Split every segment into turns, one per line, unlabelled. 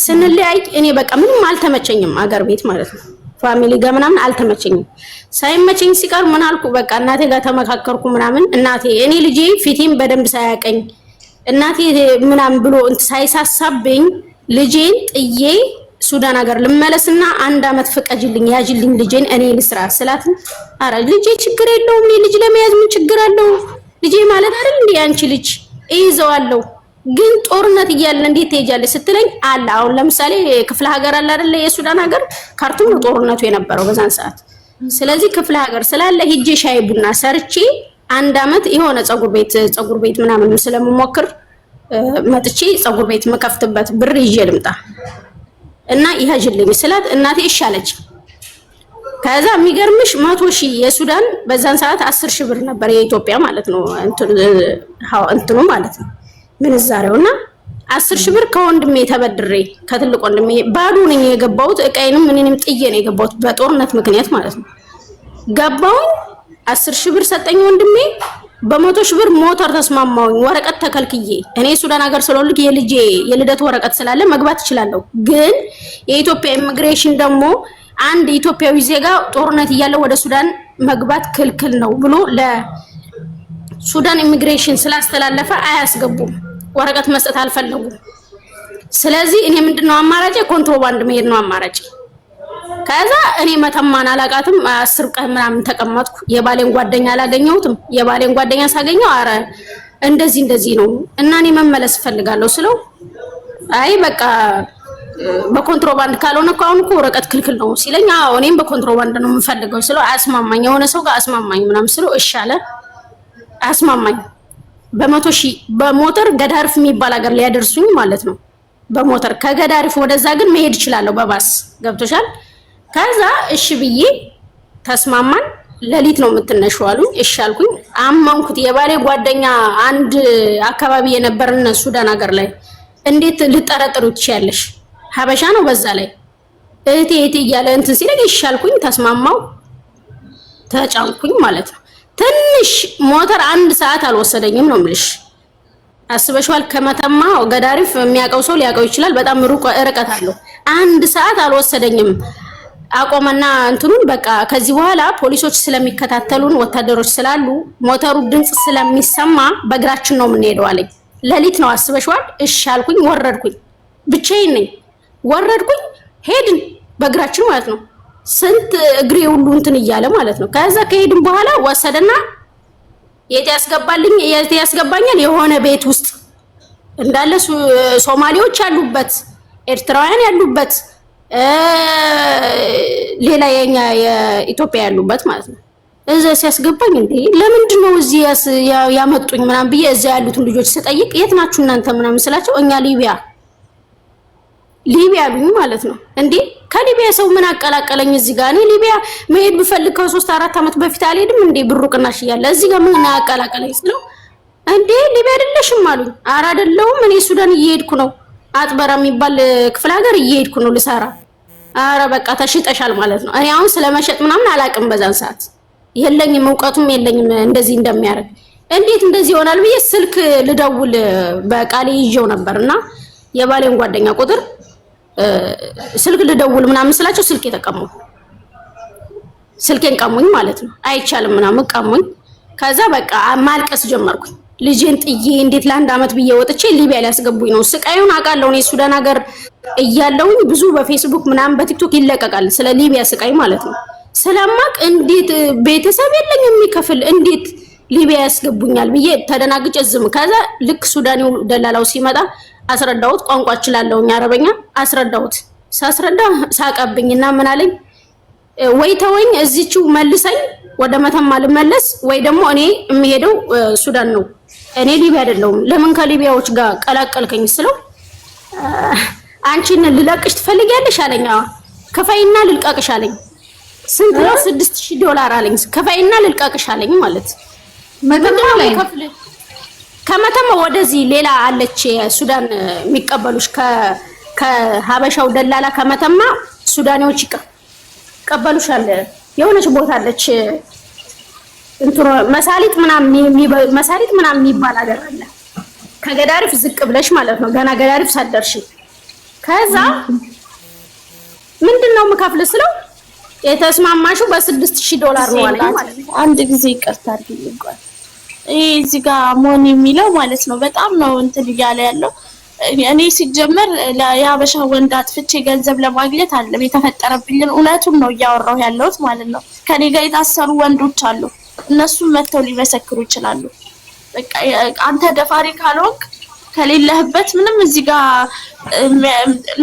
ስንለያይ እኔ በቃ ምንም አልተመቸኝም፣ አገር ቤት ማለት ነው ፋሚሊ ጋር ምናምን አልተመቸኝም። ሳይመቸኝ ሲቀር ምን አልኩ በቃ እናቴ ጋር ተመካከርኩ ምናምን። እናቴ እኔ ልጄ ፊቴም በደንብ ሳያቀኝ እናቴ ምናምን ብሎ ሳይሳሳብኝ ልጄን ጥዬ ሱዳን ሀገር ልመለስና 1 አመት ፍቀጅልኝ ያጅልኝ ልጄን እኔ ልስራ ስላት፣ አረ ልጄ ችግር የለውም ልጅ ለመያዝ ምን ችግር አለው? ልጄ ማለት አይደል እንዴ አንቺ ልጅ እይዘዋለሁ፣ ግን ጦርነት እያለ እንዴት ትሄጃለሽ ስትለኝ፣ አለ አሁን ለምሳሌ ክፍለ ሀገር አለ አይደል የሱዳን ሀገር ካርቱም ነው ጦርነቱ የነበረው በዛን ሰዓት። ስለዚህ ክፍለ ሀገር ስላለ ሂጄ ሻይ ቡና ሰርቼ 1 አመት የሆነ ፀጉር ቤት ምናምን ስለምሞክር መጥቼ ፀጉር ቤት መከፍትበት ብር ይዤ ልምጣ እና ይሄጅልኝ ስላት እናቴ እሺ አለች። ከዛ የሚገርምሽ 100,000 የሱዳን በዛን ሰዓት 10,000 ብር ነበር የኢትዮጵያ ማለት ነው እንትኑ ማለት ነው ምንዛሬውና 10,000 ብር ከወንድሜ ተበድሬ ከትልቅ ወንድሜ ባዶ ነኝ የገባሁት። እቃዬንም ምንንም ጥዬ ነው የገባሁት በጦርነት ምክንያት ማለት ነው። ገባሁኝ 10,000 ብር ሰጠኝ ወንድሜ። በ100,000 ብር ሞተር ተስማማሁኝ ወረቀት ተከልክዬ። እኔ ሱዳን ሀገር ስለሆንኩ የልጄ የልደት ወረቀት ስላለ መግባት እችላለሁ። ግን የኢትዮጵያ ኢሚግሬሽን ደግሞ አንድ ኢትዮጵያዊ ዜጋ ጦርነት እያለ ወደ ሱዳን መግባት ክልክል ነው ብሎ ለሱዳን ኢሚግሬሽን ስላስተላለፈ አያስገቡም። ወረቀት መስጠት አልፈለጉም። ስለዚህ እኔ ምንድነው አማራጭ ኮንትሮባንድ መሄድ ነው አማራጭ። ከዛ እኔ መተማን አላቃትም 10 ቀን ምናምን ተቀመጥኩ። የባሌን ጓደኛ አላገኘሁትም። የባሌን ጓደኛ ሳገኘው አረ እንደዚህ ነው እና እኔ መመለስ ፈልጋለሁ ስለው፣ አይ በቃ በኮንትሮባንድ ካልሆነ እኮ አሁን እኮ ወረቀት ክልክል ነው ሲለኝ፣ አዎ እኔም በኮንትሮባንድ ነው የምፈልገው ስለው፣ አስማማኝ የሆነ ሰው ጋር አስማማኝ ምናምን ስለው እሺ አለ። አስማማኝ በ100,000 በሞተር ገዳሪፍ የሚባል ሀገር ሊያደርሱኝ ማለት ነው በሞተር። ከገዳሪፍ ወደዛ ግን መሄድ እችላለሁ በባስ ገብቶሻል። ከዛ እሺ ብዬ ተስማማን። ሌሊት ነው የምትነሺው አሉኝ። እሺ አልኩኝ። አመንኩት። የባሌ ጓደኛ አንድ አካባቢ የነበረን ሱዳን ሀገር ላይ እንዴት ልጠረጥሩ ትችያለሽ? ሀበሻ ነው በዛ ላይ እህቴ እያለ እንትን ሲለኝ እሺ አልኩኝ። ተስማማው ተጫንኩኝ ማለት ነው። ትንሽ ሞተር 1 ሰዓት አልወሰደኝም ነው የምልሽ። አስበሽዋል? ከመተማ ገዳሪፍ የሚያውቀው ሰው ሊያውቀው ይችላል። በጣም ርቀት አለው። 1 ሰዓት አልወሰደኝም። አቆመና እንትኑን በቃ ከዚህ በኋላ ፖሊሶች ስለሚከታተሉን ወታደሮች ስላሉ ሞተሩ ድምጽ ስለሚሰማ በእግራችን ነው የምንሄደው አለኝ። ሌሊት ነው አስበሽዋል? እሺ አልኩኝ። ወረድኩኝ። ብቻዬን ነኝ። ወረድኩኝ። ሄድን በእግራችን ማለት ነው። ስንት እግሬ ሁሉ እንትን እያለ ማለት ነው። ከዛ ከሄድን በኋላ ወሰደና የት ያስገባኛል? የሆነ ቤት ውስጥ እንዳለ ሶማሌዎች ያሉበት፣ ኤርትራውያን ያሉበት፣ ሌላ የኛ የኢትዮጵያ ያሉበት ማለት ነው። እዛ ሲያስገባኝ እንዴ ለምንድን ነው እዚህ ያመጡኝ ምናምን ብዬ እዛ ያሉትን ልጆች ስጠይቅ የት ናችሁ እናንተ ምናምን ስላቸው እኛ ሊቢያ አሉኝ ማለት ነው። እንዴ ከሊቢያ ሰው ምን አቀላቀለኝ እዚህ ጋር? እኔ ሊቢያ መሄድ ብፈልግ ከ3-4 አመት በፊት አልሄድም እንዴ ብሩ ቅናሽ እያለ እዚህ ጋር ምን አቀላቀለኝ ስለው፣ እንዴ ሊቢያ አይደለሽም አሉኝ። ኧረ አይደለሁም እኔ ሱዳን እየሄድኩ ነው፣ አጥበራ የሚባል ክፍለ ሀገር እየሄድኩ ነው ልሰራ። ኧረ በቃ ተሽጠሻል ማለት ነው። እኔ አሁን ስለመሸጥ ምናምን አላውቅም በዛን ሰዓት የለኝም፣ እውቀቱም የለኝም እንደዚህ እንደሚያደርግ። እንዴት እንደዚህ ይሆናል ብዬ ስልክ ልደውል በቃሌ ይዤው ነበርና የባሌን ጓደኛ ቁጥር ስልክ ልደውል ምናምን ስላቸው ስልኬን ቀሙኝ ማለት ነው። አይቻልም ምናምን ቀሙኝ። ከዛ በቃ ማልቀስ ጀመርኩኝ። ልጄን ጥዬ እንዴት ለ1 አመት ብዬ ወጥቼ ሊቢያ ሊያስገቡኝ ነው? ስቃዩን አውቃለሁ እኔ ሱዳን ሀገር እያለሁኝ ብዙ በፌስቡክ ምናምን በቲክቶክ ይለቀቃል ስለ ሊቢያ ስቃይ ማለት ነው። ስለማቅ እንዴት ቤተሰብ የለኝ የሚከፍል እንዴት ሊቢያ ያስገቡኛል ብዬ ተደናግጬ ዝም። ከዛ ልክ ሱዳኒው ደላላው ሲመጣ አስረዳሁት። ቋንቋ እችላለሁ አረበኛ። አስረዳሁት። ሳስረዳ ሳቀብኝና ምን አለኝ፣ ወይ ተወኝ እዚችው መልሰኝ ወደ መተማ ልመለስ፣ ወይ ደግሞ እኔ የሚሄደው ሱዳን ነው፣ እኔ ሊቢያ አይደለሁም፣ ለምን ከሊቢያዎች ጋር ቀላቀልከኝ ስለው፣ አንቺን ልለቅሽ ትፈልጊያለሽ አለኝ። ከፋይና ልልቀቅሽ አለኝ። ስንት ነው? $6,000 አለኝ። ከፋይና ልልቀቅሽ አለኝ ማለት ከመተማ ወደዚህ ሌላ አለች ሱዳን የሚቀበሉሽ ከሀበሻው ደላላ ከመተማ ሱዳኔዎች ይቀበሉሻል። የሆነች ቦታ አለች እንትሮ መሳሊጥ ምናምን የሚባል ሀገር አለ። ከገዳሪፍ ዝቅ ብለሽ ማለት ነው። ገና ገዳሪፍ ሳትደርሺ ከዛ ምንድነው የምከፍል ስለው የተስማማሽው $6000 ነው አለኝ ማለት ነው።
አንድ ጊዜ ይቅርታ አድርጊልኝ። ይሄ እዚህ ጋር ሞን የሚለው ማለት ነው በጣም ነው እንትን እያለ ያለው። እኔ ሲጀመር ለያበሻ ወንድ አጥፍቼ ገንዘብ ለማግኘት አይደለም የተፈጠረብኝን እውነቱን ነው እያወራሁ ያለሁት ማለት ነው። ከኔ ጋር የታሰሩ ወንዶች አሉ፣ እነሱም መተው ሊመሰክሩ ይችላሉ። በቃ አንተ ደፋሪ ካልሆንክ ከሌለህበት ምንም እዚህ ጋር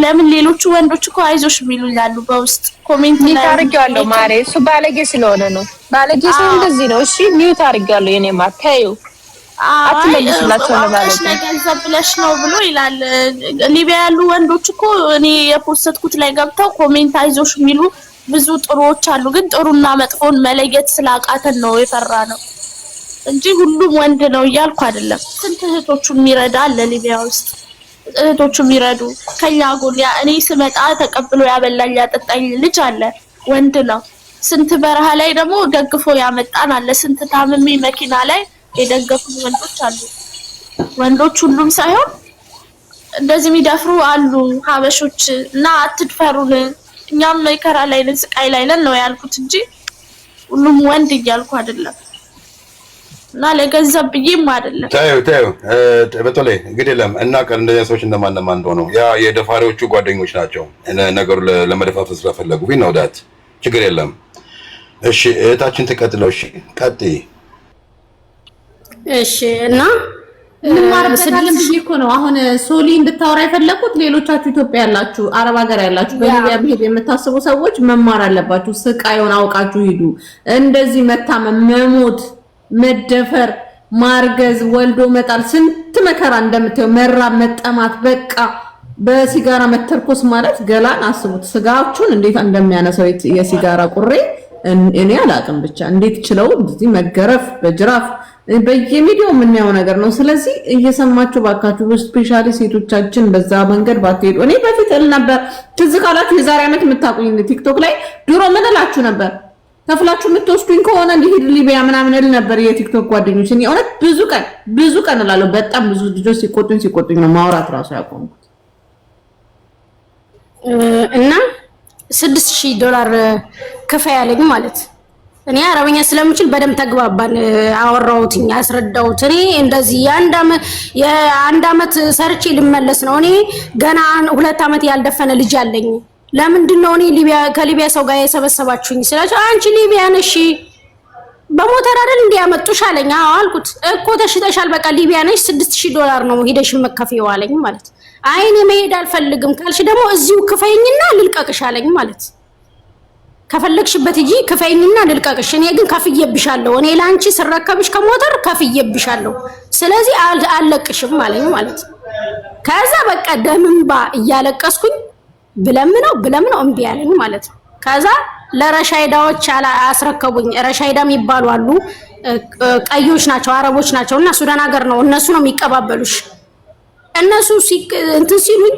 ለምን ሌሎቹ ወንዶች እኮ አይዞሽ የሚሉኛሉ በውስጥ ኮሜንት ላይ
አድርጌዋለሁ። ማሬ እሱ ባለጌ ስለሆነ ነው። ባለጌ ሰው እንደዚህ ነው። እሺ ሚውት አድርጌዋለሁ። የኔ ማታዩ አትመልስላቸው ለማለት ነው።
ገንዘብ ብለሽ ነው ብሎ ይላል። ሊቢያ ያሉ ወንዶች እኮ እኔ የፖስትኩት ላይ ገብተው ኮሜንት አይዞሽ የሚሉ ብዙ ጥሩዎች አሉ። ግን ጥሩና መጥፎን መለየት ስላቃተን ነው የፈራ ነው እንጂ ሁሉም ወንድ ነው እያልኩ አይደለም። ስንት እህቶቹን የሚረዳ አለ ሊቢያ ውስጥ እህቶቹ የሚረዱ ከኛ ጎን እኔ ስመጣ ተቀብሎ ያበላኝ ያጠጣኝ ልጅ አለ፣ ወንድ ነው። ስንት በረሃ ላይ ደግሞ ደግፎ ያመጣን አለ። ስንት ታምሜ መኪና ላይ የደገፉ ወንዶች አሉ። ወንዶች ሁሉም ሳይሆን እንደዚህ የሚደፍሩ አሉ ሀበሾች። እና አትድፈሩን፣ እኛም መከራ ላይ ነን ስቃይ ላይ ነን ነው ያልኩት እንጂ ሁሉም ወንድ እያልኩ አይደለም። እና ለገንዘብ ብዬም አይደለም።
ታዩ በተለይ እንግዲህ እና ቀን እንደዚህ ሰዎች እንደማን እንደሆኑ ያ የደፋሪዎቹ ጓደኞች ናቸው። ነገሩ ለመደፋት ስለፈለጉ ቢነውዳት ችግር የለም። እሺ እህታችን ትቀጥለው። እሺ ቀጥይ።
እሺ እና
እንማርበታለን ብዬ እኮ ነው አሁን ሶሊ እንድታወራ የፈለኩት። ሌሎቻችሁ ኢትዮጵያ ያላችሁ አረብ ሀገር ያላችሁ በሊቢያ ብሄድ የምታስቡ ሰዎች መማር አለባችሁ። ስቃዩን አውቃችሁ ሂዱ። እንደዚህ መታመም፣ መሞት፣ መደፈር፣ ማርገዝ፣ ወልዶ መጣል ስንት መከራ እንደምታዩ መራብ፣ መጠማት፣ በቃ በሲጋራ መተርኮስ ማለት ገላን አስቡት። ስጋዎቹን እንዴት እንደሚያነሳው የሲጋራ ቁሬ እኔ አላቅም። ብቻ እንዴት ችለው እዚህ መገረፍ በጅራፍ በየሚዲያው የምናየው ነገር ነው። ስለዚህ እየሰማችሁ ባካችሁ ስፔሻሊ ሴቶቻችን በዛ መንገድ ባትሄዱ። እኔ በፊት እል ነበር ትዝ ካላችሁ የዛሬ ዓመት የምታውቁኝ ቲክቶክ ላይ ድሮ ምን እላችሁ ነበር? ከፍላችሁ የምትወስዱኝ ከሆነ እንዲሄድ ሊቢያ ምናምን እል ነበር የቲክቶክ ጓደኞች። እኔ እውነት ብዙ ቀን እላለሁ። በጣም ብዙ ልጆች ሲቆጡኝ ነው ማውራት ራሱ ያቆምኩት።
እና $6000 ክፈይ ያለኝ ማለት እኔ አረበኛ ስለምችል በደንብ ተግባባን። አወራሁትኝ፣ አስረዳሁት። እኔ እንደዚህ የአንድ አመት ሰርቼ ልመለስ ነው። እኔ ገና 2 አመት ያልደፈነ ልጅ አለኝ። ለምንድን ነው እኔ ከሊቢያ ሰው ጋር የሰበሰባችሁኝ ስላቸው አንቺ ሊቢያ ነሽ በሞተር አይደል እንዲያመጡሽ አለኝ። አዎ አልኩት እኮ ተሽጠሻል፣ በቃ ሊቢያ ነሽ $6000 ነው ሄደሽ መከፈው አለኝ ማለት። አይ እኔ መሄድ አልፈልግም ካልሽ ደግሞ እዚሁ ክፈይኝና ልልቀቅሽ አለኝ ማለት። ከፈለግሽበት እጂ ክፈይኝና ልልቀቅሽ፣ እኔ ግን ከፍዬብሻለሁ፣ እኔ ላንቺ ስረከብሽ ከሞተር ከፍዬብሻለሁ፣ ስለዚህ አልለቅሽም አለኝ ማለት። ከዛ በቃ ደምንባ እያለቀስኩኝ ብለምነው እምቢ አለኝ ማለት ነው። ከዛ ለረሻይዳዎች አስረከቡኝ። ረሻይዳ የሚባሉ አሉ፣ ቀዮች ናቸው፣ አረቦች ናቸው እና ሱዳን ሀገር ነው፣ እነሱ ነው የሚቀባበሉሽ። እነሱ እንትን ሲሉኝ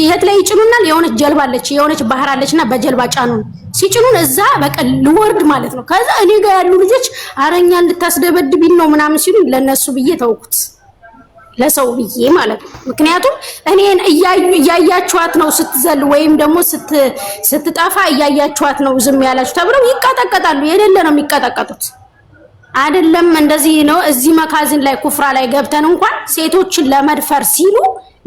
የት ላይ ይጭኑናል? የሆነች ጀልባ አለች፣ የሆነች ባህር አለችና በጀልባ ጫኑን። ሲጭኑን እዛ በቃ ልወርድ ማለት ነው። ከዛ እኔ ጋር ያሉ ልጆች አረኛ እንድታስደበድቢን ነው ምናምን ሲሉኝ ለነሱ ብዬ ተውኩት፣ ለሰው ብዬ ማለት ነው። ምክንያቱም እኔን እያያችኋት ነው ስትዘል ወይም ደግሞ ስትጠፋ እያያችኋት ነው ዝም ያላችሁ ተብለው ይቀጠቀጣሉ። የሌለ ነው የሚቀጠቀጡት። አይደለም እንደዚህ ነው። እዚህ መካዝን ላይ ኩፍራ ላይ ገብተን እንኳን ሴቶችን ለመድፈር ሲሉ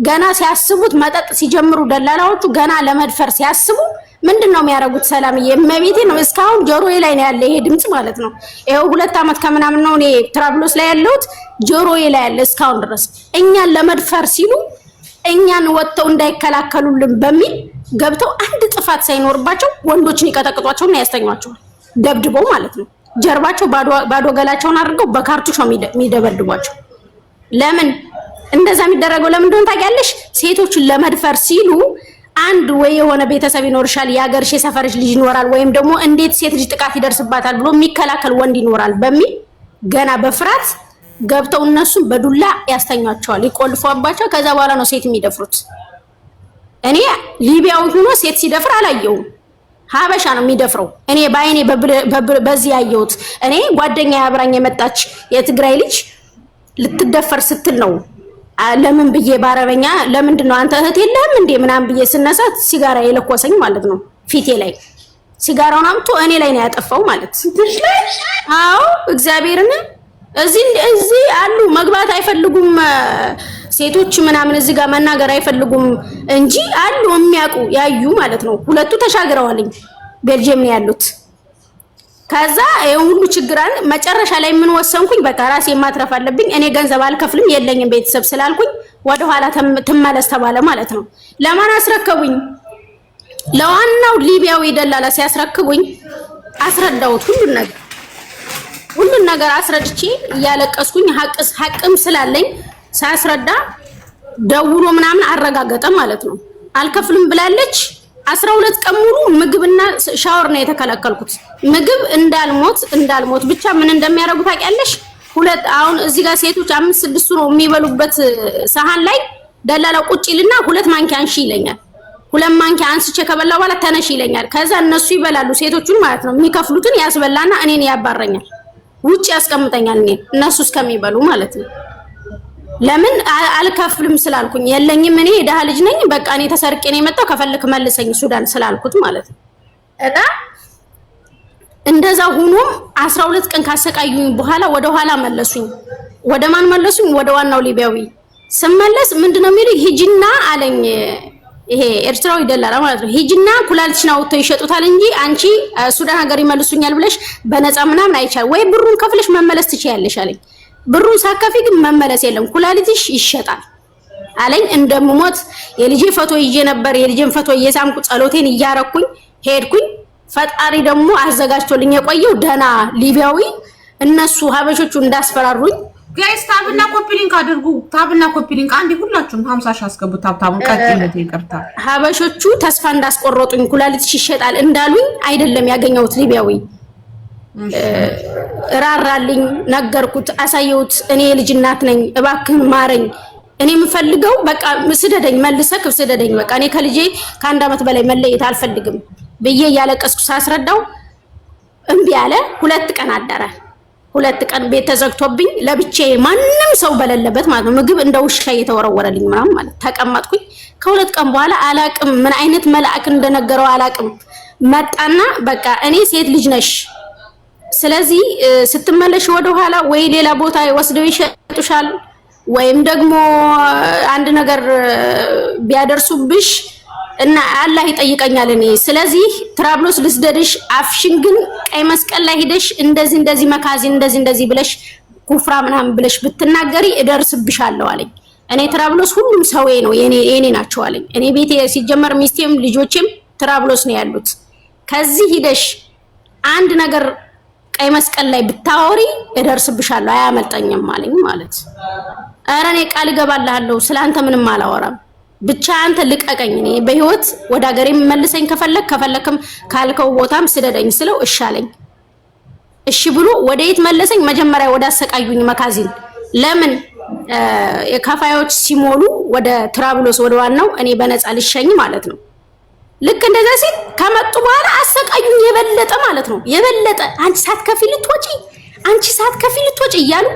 ገና ሲያስቡት መጠጥ ሲጀምሩ ደላላዎቹ ገና ለመድፈር ሲያስቡ ምንድነው የሚያደርጉት? ሰላምዬ እመቤቴ ነው እስካሁን ጆሮዬ ላይ ነው ያለ ይሄ ድምጽ ማለት ነው። ይሄው 2 አመት ከምናምን ነው እኔ ትራብሎስ ላይ ያለሁት፣ ጆሮዬ ላይ ያለ እስካሁን ድረስ እኛን ለመድፈር ሲሉ እኛን ወጥተው እንዳይከላከሉልን በሚል ገብተው አንድ ጥፋት ሳይኖርባቸው ወንዶችን ይቀጠቅጧቸውና ያስተኛቸዋል፣ ደብድበው ማለት ነው። ጀርባቸው ባዶ ገላቸውን አድርገው በካርቱሽ ነው የሚደበድቧቸው። ለምን እንደዛ የሚደረገው ለምን እንደሆነ ታውቂያለሽ? ሴቶችን ለመድፈር ሲሉ አንድ ወይ የሆነ ቤተሰብ ይኖርሻል፣ የሀገርሽ የሰፈርሽ ልጅ ይኖራል፣ ወይም ደግሞ እንዴት ሴት ልጅ ጥቃት ይደርስባታል ብሎ የሚከላከል ወንድ ይኖራል በሚል ገና በፍራት ገብተው እነሱን በዱላ ያስተኛቸዋል፣ ይቆልፏባቸው። ከዛ በኋላ ነው ሴት የሚደፍሩት። እኔ ሊቢያው ሆኖ ሴት ሲደፍር አላየውም። ሀበሻ ነው የሚደፍረው። እኔ ባይኔ በዚህ ያየሁት። እኔ ጓደኛ አብራኝ የመጣች የትግራይ ልጅ ልትደፈር ስትል ነው ለምን ብዬ ባረበኛ ለምንድነው አንተ እህት የለህም እንዴ ምናምን ብዬ ስነሳት ሲጋራ የለኮሰኝ ማለት ነው። ፊቴ ላይ ሲጋራውን አምጥቶ እኔ ላይ ነው ያጠፋው ማለት ነው። አዎ እግዚአብሔርን እዚህ አሉ መግባት አይፈልጉም ሴቶች ምናምን እዚህ ጋር መናገር አይፈልጉም እንጂ አሉ የሚያውቁ ያዩ ማለት ነው። ሁለቱ ተሻግረዋልኝ ቤልጂየም ነው ያሉት። ከዛ ሁሉ ችግራን መጨረሻ ላይ ምን ወሰንኩኝ? በቃ ራሴ ማትረፍ አለብኝ። እኔ ገንዘብ አልከፍልም የለኝም ቤተሰብ ስላልኩኝ ወደ ኋላ ትመለስ ተባለ ማለት ነው። ለማን አስረከቡኝ? ለዋናው ሊቢያዊ ደላላ ሲያስረክቡኝ አስረዳሁት ሁሉን ነገር አስረድቼ እያለቀስኩኝ ሐቅም ስላለኝ ሳስረዳ ደውሎ ምናምን አረጋገጠ ማለት ነው። አልከፍልም ብላለች። 12 ቀን ሙሉ ምግብና ሻወር ነው የተከለከልኩት። ምግብ እንዳልሞት ብቻ ምን እንደሚያደርጉ ታውቂያለሽ? አሁን እዚህ ጋር ሴቶች 5-6 ነው የሚበሉበት ሰሃን ላይ ደላላው ቁጭ ይልና 2 ማንኪያ አንሺ ይለኛል። 2 ማንኪያ አንስቼ ከበላው በኋላ ተነሽ ይለኛል። ከዛ እነሱ ይበላሉ ሴቶቹን ማለት ነው። የሚከፍሉትን ያስበላና እኔን ያባረኛል። ውጭ ያስቀምጠኛል እነሱ እስከሚበሉ ማለት ነው። ለምን አልከፍልም ስላልኩኝ የለኝም እኔ የደሃ ልጅ ነኝ በቃ እኔ ተሰርቄ ነው የመጣው ከፈልክ መልሰኝ ሱዳን ስላልኩት ማለት ነው። እና እንደዛ ሆኖም 12 ቀን ካሰቃዩኝ በኋላ ወደ ኋላ መለሱኝ። ወደ ማን መለሱኝ? ወደ ዋናው ሊቢያዊ ስመለስ ምንድነው የሚሉኝ? ሂጂና አለኝ ይሄ ኤርትራዊ ደላላ ማለት ነው። ሂጂና ኩላሊትሽን አውጥተው ይሸጡታል እንጂ አንቺ ሱዳን ሀገር ይመልሱኛል ብለሽ በነፃ ምናምን አይቻል ወይ ብሩን ከፍለሽ መመለስ ትችያለሽ አለኝ። ብሩን ሳከፊ ግን መመለስ የለም ኩላሊትሽ ይሸጣል አለኝ። እንደምሞት የልጄ ፎቶ ይዤ ነበር። የልጄን ፎቶ እየሳምኩ ጸሎቴን እያረኩኝ ሄድኩኝ። ፈጣሪ ደግሞ አዘጋጅቶልኝ የቆየው ደና ሊቢያዊ እነሱ ሀበሾቹ እንዳስፈራሩኝ
ጋይስ ታብና ኮፒ ሊንክ አድርጉ። ታብና ኮፒ ሊንክ አንዴ ሁላችሁም 50 ሺህ አስገቡ። ታብታቡን ቀጥይለት ይቅርታ።
ሀበሾቹ ተስፋ እንዳስቆረጡኝ ኩላሊትሽ ይሸጣል እንዳሉኝ አይደለም ያገኘሁት ሊቢያዊ ራራልኝ፣ ነገርኩት፣ አሳየሁት። እኔ ልጅ እናት ነኝ እባክህን ማረኝ። እኔ የምፈልገው በቃ ስደደኝ፣ መልሰክ ስደደኝ። በቃ እኔ ከልጄ ከ1 አመት በላይ መለየት አልፈልግም ብዬ ያለቀስኩ ሳስረዳው እምቢ አለ። 2 ቀን አደረ። 2 ቀን ቤት ተዘግቶብኝ ለብቻዬ ማንም ሰው በሌለበት ማለት ነው። ምግብ እንደ ውሻ እየተወረወረልኝ ምናምን ማለት ተቀመጥኩኝ። ከ2 ቀን በኋላ አላቅም ምን አይነት መልአክ እንደነገረው አላቅም መጣና በቃ እኔ ሴት ልጅ ነሽ ስለዚህ ስትመለሽ ወደ ኋላ ወይ ሌላ ቦታ ወስደው ይሸጡሻል ወይም ደግሞ አንድ ነገር ቢያደርሱብሽ እና አላህ ይጠይቀኛል እኔ ስለዚህ ትራብሎስ ልስደድሽ አፍሽን ግን ቀይ መስቀል ላይ ሄደሽ እንደዚህ መካዚን እንደዚህ ብለሽ ኩፍራ ምናምን ብለሽ ብትናገሪ እደርስብሻለሁ አለኝ። እኔ ትራብሎስ ሁሉም ሰውዬ ነው የኔ ናቸው አለኝ። እኔ ቤቴ ሲጀመር ሚስቴም ልጆቼም ትራብሎስ ነው ያሉት። ከዚህ ሄደሽ አንድ ነገር ቀይ መስቀል ላይ ብታወሪ እደርስብሻለሁ አያመልጠኝም አለኝ ማለት። ኧረ እኔ ቃል እገባልሃለሁ ስላንተ ምንም አላወራም ብቻ አንተ ልቀቀኝ። እኔ በህይወት ወደ ሀገሬ መልሰኝ ከፈለክም ካልከው ቦታም ስደደኝ ስለው እሺ አለኝ። እሺ ብሎ ወደየት መለሰኝ? መጀመሪያ ወደ አሰቃዩኝ መካዚን። ለምን የካፋዮች ሲሞሉ ወደ ትራብሎስ ወደ ዋናው እኔ በነፃ ልሸኝ ማለት ነው። ልክ እንደዛ ሲል ከመጡ በኋላ አሰቃዩኝ የበለጠ ማለት ነው። የበለጠ አንቺ ሳትከፊል ልትወጪ እያሉ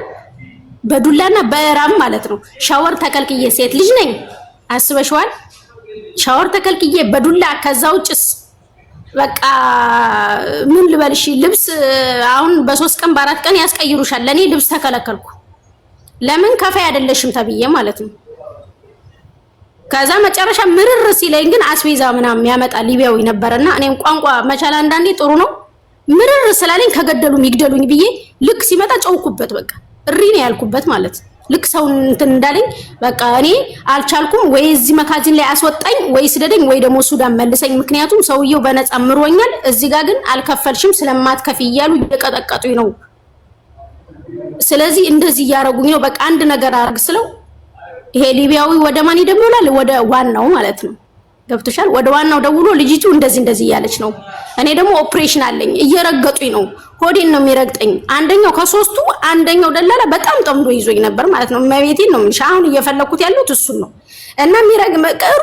በዱላና በራም ማለት ነው። ሻወር ተከልክዬ ሴት ልጅ ነኝ አስበሽዋል? ሻወር ተከልክዬ በዱላ ከዛ ውጭስ በቃ ምን ልበልሽ? ልብስ አሁን በ3 ቀን በ4 ቀን ያስቀይሩሻል። ለኔ ልብስ ተከለከልኩ። ለምን ከፋይ አይደለሽም ተብዬ ማለት ነው። ከዛ መጨረሻ ምርር ሲለኝ ግን አስቤዛ ምናምን ያመጣ ሊቢያዊ ነበርና እኔም ቋንቋ መቻል አንዳንዴ ጥሩ ነው። ምርር ስላለኝ ከገደሉም ይግደሉኝ ብዬ ልክ ሲመጣ ጨውኩበት። በቃ እሪ ነው ያልኩበት ማለት ልክ ሰው እንትን እንዳለኝ በቃ እኔ አልቻልኩም። ወይ እዚህ መካዚን ላይ አስወጣኝ ወይ ስደደኝ ወይ ደግሞ ሱዳን መልሰኝ። ምክንያቱም ሰውየው በነፃ ምሮኛል። እዚህ ጋር ግን አልከፈልሽም ስለማትከፊ እያሉ እየቀጠቀጡኝ ነው። ስለዚህ እንደዚህ እያረጉኝ ነው። በቃ አንድ ነገር አርግ ስለው ይሄ ሊቢያዊ ወደ ማን ይደውላል? ወደ ዋናው ማለት ነው። ገብቶሻል? ወደ ዋናው ደውሎ ልጅቱ እንደዚህ እያለች ነው። እኔ ደግሞ ኦፕሬሽን አለኝ እየረገጡኝ ነው። ሆዴን ነው የሚረግጠኝ። አንደኛው ከ3ቱ አንደኛው ደላላ በጣም ጠምዶ ይዞኝ ነበር ማለት ነው። መቤቴን ነው ምን አሁን እየፈለኩት ያሉት እሱን ነው። እና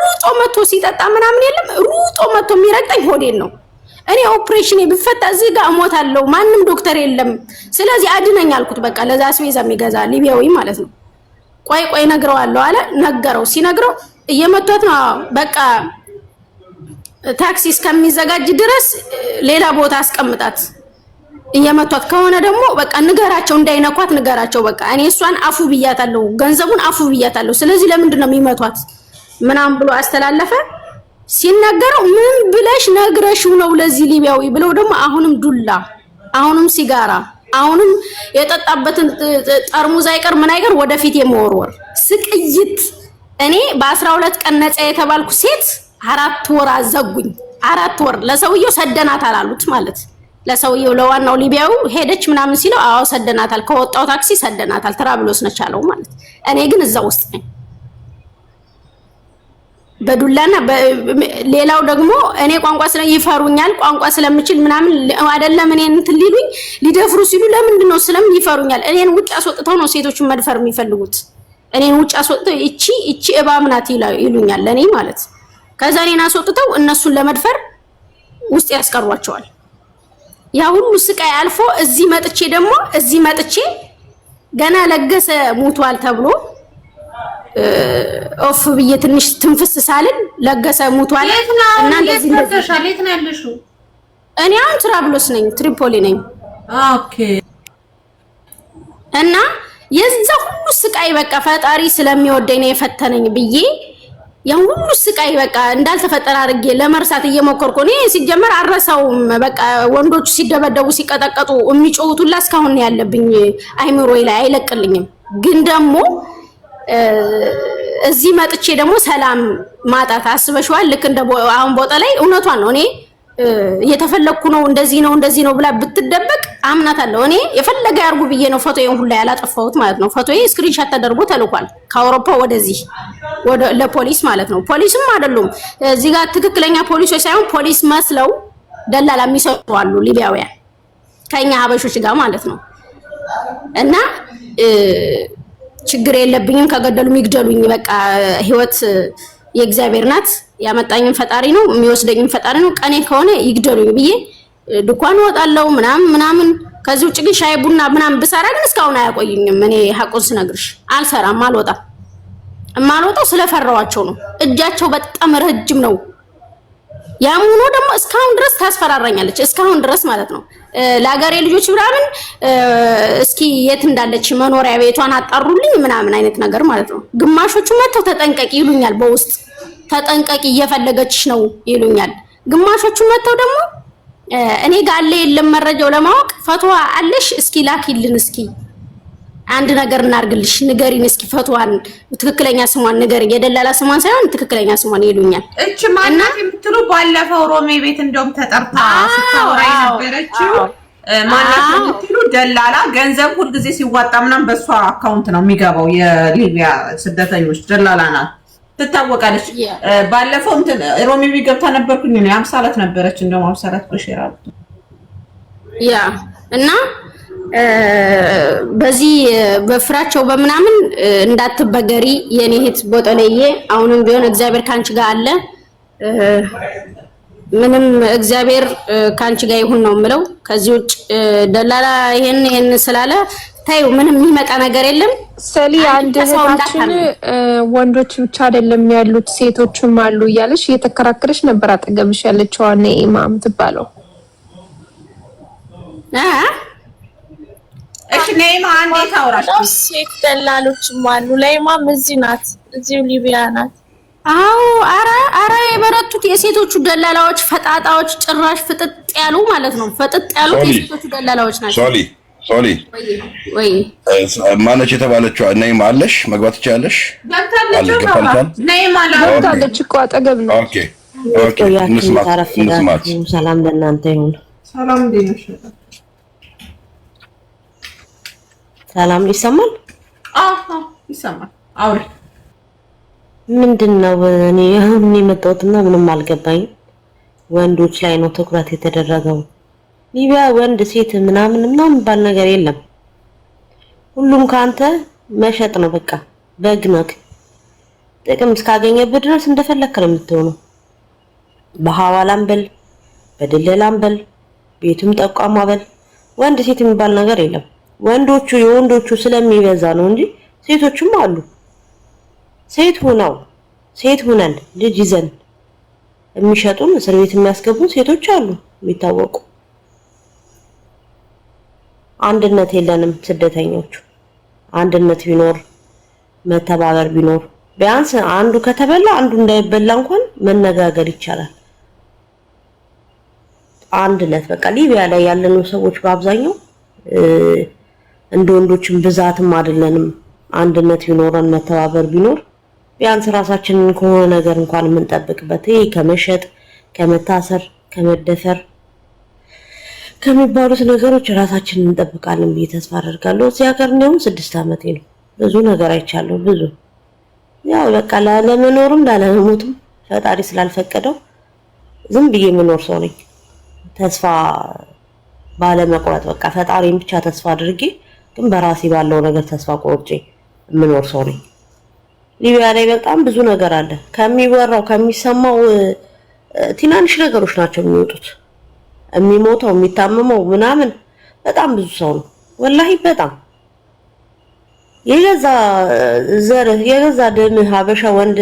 ሩጦ መጥቶ ሲጠጣ ምናምን የለም ሩጦ መጥቶ የሚረግጠኝ ሆዴን ነው። እኔ ኦፕሬሽን ብፈታ እዚህ ጋር እሞታለሁ። ማንም ዶክተር የለም። ስለዚህ አድነኝ አልኩት። በቃ ለዛ አስቤዛ የሚገዛ ሊቢያዊ ማለት ነው። ቆይ ነግረዋለሁ አለ። ነገረው። ሲነግረው እየመቷት ነው። በቃ ታክሲ እስከሚዘጋጅ ድረስ ሌላ ቦታ አስቀምጣት፣ እየመቷት ከሆነ ደግሞ በቃ ንገራቸው፣ እንዳይነኳት ንገራቸው። በቃ እኔ እሷን አፉ ብያታለሁ፣ ገንዘቡን አፉ ብያታለሁ። ስለዚህ ለምንድን ነው የሚመቷት ምናምን ብሎ አስተላለፈ። ሲነገረው ምን ብለሽ ነግረሽው ነው ለዚህ ሊቢያዊ ብለው ደግሞ አሁንም ዱላ፣ አሁንም ሲጋራ፣ አሁንም የጠጣበትን ጠርሙዝ አይቀር ምን አይቀር ወደፊት የመወርወር ስቅይት። እኔ በ12 ቀን ነፃ የተባልኩ ሴት 4 ወር አዘጉኝ። 4 ወር ለሰውየው ሰደናታል አሉት ማለት ለሰውየው ለዋናው ሊቢያው ሄደች ምናምን ሲለው አዎ ሰደናታል፣ ከወጣው ታክሲ ሰደናታል፣ ትራብሎስ ነች አለው ማለት። እኔ ግን እዛ ውስጥ ነኝ በዱላና ሌላው ደግሞ እኔ ቋንቋ ይፈሩኛል፣ ቋንቋ ስለምችል ምናምን አይደለም እኔን እንትን ሊሉኝ ሊደፍሩ ሲሉ ለምንድን ነው ስለምን ይፈሩኛል? እኔን ውጭ አስወጥተው ነው ሴቶችን መድፈር የሚፈልጉት። እኔን ውጭ አስወጥተው እቺ እባብ ናት ይሉኛል ለኔ ማለት። ከዛ እኔን አስወጥተው እነሱን ለመድፈር ውስጥ ያስቀሯቸዋል። ያ ሁሉ ስቃይ አልፎ እዚህ መጥቼ ገና ለገሰ ሞቷል ተብሎ ኦፍ ብዬ ትንሽ ትንፍስ ሳልን ለገሰ ሞቷል እና እንደዚህ
የት ነው ያለሽው?
እኔ አሁን ትራብሎስ ነኝ፣ ትሪፖሊ ነኝ።
ኦኬ።
እና የዛ ሁሉ ስቃይ በቃ ፈጣሪ ስለሚወደኝ ነው የፈተነኝ ብዬ ያን ሁሉ ስቃይ በቃ እንዳልተፈጠረ አድርጌ ለመርሳት እየሞከርኩ ነው። ሲጀመር አረሳውም። በቃ ወንዶቹ ሲደበደቡ ሲቀጠቀጡ የሚጮሁቱላ እስካሁን ያለብኝ አይምሮዬ ላይ አይለቅልኝም። ግን ደግሞ እዚህ መጥቼ ደግሞ ሰላም ማጣት አስበሽዋል። ልክ እንደ አሁን ቦታ ላይ እውነቷን ነው። እኔ እየተፈለኩ ነው እንደዚህ ነው ብላ ብትደበቅ አምናታለሁ። እኔ የፈለገ ያርጉ ብዬ ነው ፎቶዬን ሁላ ያላጠፋሁት ማለት ነው። ፎቶዬ ስክሪንሾት ተደርጎ ተልኳል ከአውሮፓ ወደዚህ ለፖሊስ ማለት ነው። ፖሊስም አይደሉም እዚህ ጋር ትክክለኛ ፖሊሶች ሳይሆን ፖሊስ መስለው ደላላ የሚሰሩ አሉ ሊቢያውያን ከኛ ሀበሾች ጋር ማለት ነው። እና ችግር የለብኝም፣ ከገደሉም ይግደሉኝ። በቃ ህይወት የእግዚአብሔር ናት። ያመጣኝም ፈጣሪ ነው፣ የሚወስደኝም ፈጣሪ ነው። ቀኔ ከሆነ ይግደሉኝ ብዬ ድኳን ወጣለው ምናምን። ከዚህ ውጭ ግን ሻይ ቡና ምናምን ብሰራ ግን እስካሁን አያቆዩኝም። እኔ ሐቁን ስነግርሽ አልሰራም፣ አልወጣም። የማልወጣው ስለፈራዋቸው ነው። እጃቸው በጣም ረጅም ነው። ያም ሆኖ ደግሞ እስካሁን ድረስ ታስፈራራኛለች፣ እስካሁን ድረስ ማለት ነው። ለሀገሬ ልጆች ምናምን እስኪ የት እንዳለች መኖሪያ ቤቷን አጣሩልኝ ምናምን አይነት ነገር ማለት ነው። ግማሾቹ መተው ተጠንቀቂ ይሉኛል፣ በውስጥ ተጠንቀቂ እየፈለገችሽ ነው ይሉኛል። ግማሾቹ መተው ደግሞ እኔ ጋር አለ የለም መረጃው ለማወቅ ፈትዋ አለሽ እስኪ ላኪልን፣ እስኪ አንድ ነገር እናርግልሽ፣ ንገሪን እስኪ ፈትዋን ትክክለኛ ስሟን ንገሪ፣ የደላላ ስሟን ሳይሆን ትክክለኛ ስሟን ይሉኛል።
እቺ ማናት የምትሉ ባለፈው ሮሜ ቤት እንደውም ተጠርታ ስታወራ የነበረችው ማናት የምትሉ ደላላ ገንዘብ ሁልጊዜ ሲዋጣ ምናምን በሷ አካውንት ነው የሚገባው። የሊቢያ ስደተኞች ደላላ ናት፣ ትታወቃለች። ባለፈው እንትን ሮሜ ቤት ገብታ ነበርኩኝ ነው አምሳላት ነበረች፣ እንደውም አምሳላት ቆሽራሉ
ያ እና በዚህ በፍራቸው በምናምን እንዳትበገሪ የኔ እህት ቦጠለዬ። አሁንም ቢሆን እግዚአብሔር ካንቺ ጋር አለ። ምንም እግዚአብሔር ካንቺ ጋር ይሁን ነው የምለው። ከዚህ ውጭ ደላላ ይሄን ስላለ ታዩ ምንም የሚመጣ ነገር የለም።
ሰሊ አንድ እህታችን ወንዶች ብቻ አይደለም ያሉት ሴቶችም አሉ እያለሽ እየተከራከረሽ ነበር። አጠገብሽ ያለችው ኢማም ትባለው
እሺ ነይማ አንዴ ታውራሽ።
ሴት ደላሎችም አሉ። ለይማም እዚህ ናት፣ እዚሁ ሊቢያ ናት።
አዎ አረ የበረቱት የሴቶቹ ደላላዎች ፈጣጣዎች፣ ጭራሽ ፍጥጥ ያሉ ማለት ነው። ፍጥጥ ያሉ የሴቶቹ ደላላዎች ናቸው።
ሶሊ
ወይ
ማነች የተባለችው? ነይማ አለሽ መግባት ትችያለሽ።
ነይማ ገብታለች እኮ አጠገብ ነው።
ኦኬ እንስማት።
ሰላም ለእናንተ ይሁን።
ሰላም እንዴት ነሽ?
ሰላም ይሰማል?
አዎ ይሰማል። አውሪ።
ምንድነው እኔ አሁን የመጣሁትና ምንም አልገባኝ። ወንዶች ላይ ነው ትኩረት የተደረገው። ሊቢያ ወንድ ሴት ምናምን ባል ነገር የለም። ሁሉም ካንተ መሸጥ ነው በቃ። በግ ነክ ጥቅም እስካገኘበት ድረስ እንደፈለክ ነው የምትሆነው። በሐዋላም በል በደለላም በል ቤቱም ጠቋማ በል ወንድ ሴት የሚባል ነገር የለም። ወንዶቹ የወንዶቹ ስለሚበዛ ነው እንጂ ሴቶችም አሉ። ሴት ሆነን ልጅ ይዘን የሚሸጡን እስር ቤት የሚያስገቡን ሴቶች አሉ የሚታወቁ። አንድነት የለንም ስደተኞቹ። አንድነት ቢኖር መተባበር ቢኖር ቢያንስ አንዱ ከተበላ አንዱ እንዳይበላ እንኳን መነጋገር ይቻላል። አንድነት በቃ ሊቢያ ላይ ያለኑ ሰዎች በአብዛኛው እንደ ወንዶችም ብዛትም አይደለንም። አንድነት ቢኖረን መተባበር ቢኖር ቢያንስ ራሳችንን ከሆነ ነገር እንኳን የምንጠብቅበት ይሄ ከመሸጥ ከመታሰር ከመደፈር ከሚባሉት ነገሮች ራሳችንን እንጠብቃለን ብዬ ተስፋ አደርጋለሁ። እዚህ ሀገር ነው 6 ዓመቴ ነው። ብዙ ነገር አይቻለሁ። ብዙ ያው በቃ ለመኖርም ላለመሞትም ፈጣሪ ስላልፈቀደው ዝም ብዬ የምኖር ሰው ነኝ። ተስፋ ባለመቁረጥ በቃ ፈጣሪን ብቻ ተስፋ አድርጌ ግን በራሴ ባለው ነገር ተስፋ ቆርጬ የምኖር ሰው ነኝ። ሊቢያ ላይ በጣም ብዙ ነገር አለ። ከሚወራው ከሚሰማው ትናንሽ ነገሮች ናቸው የሚወጡት። የሚሞተው የሚታመመው ምናምን በጣም ብዙ ሰው ነው ወላሂ። በጣም የገዛ ደም ሀበሻ ወንድ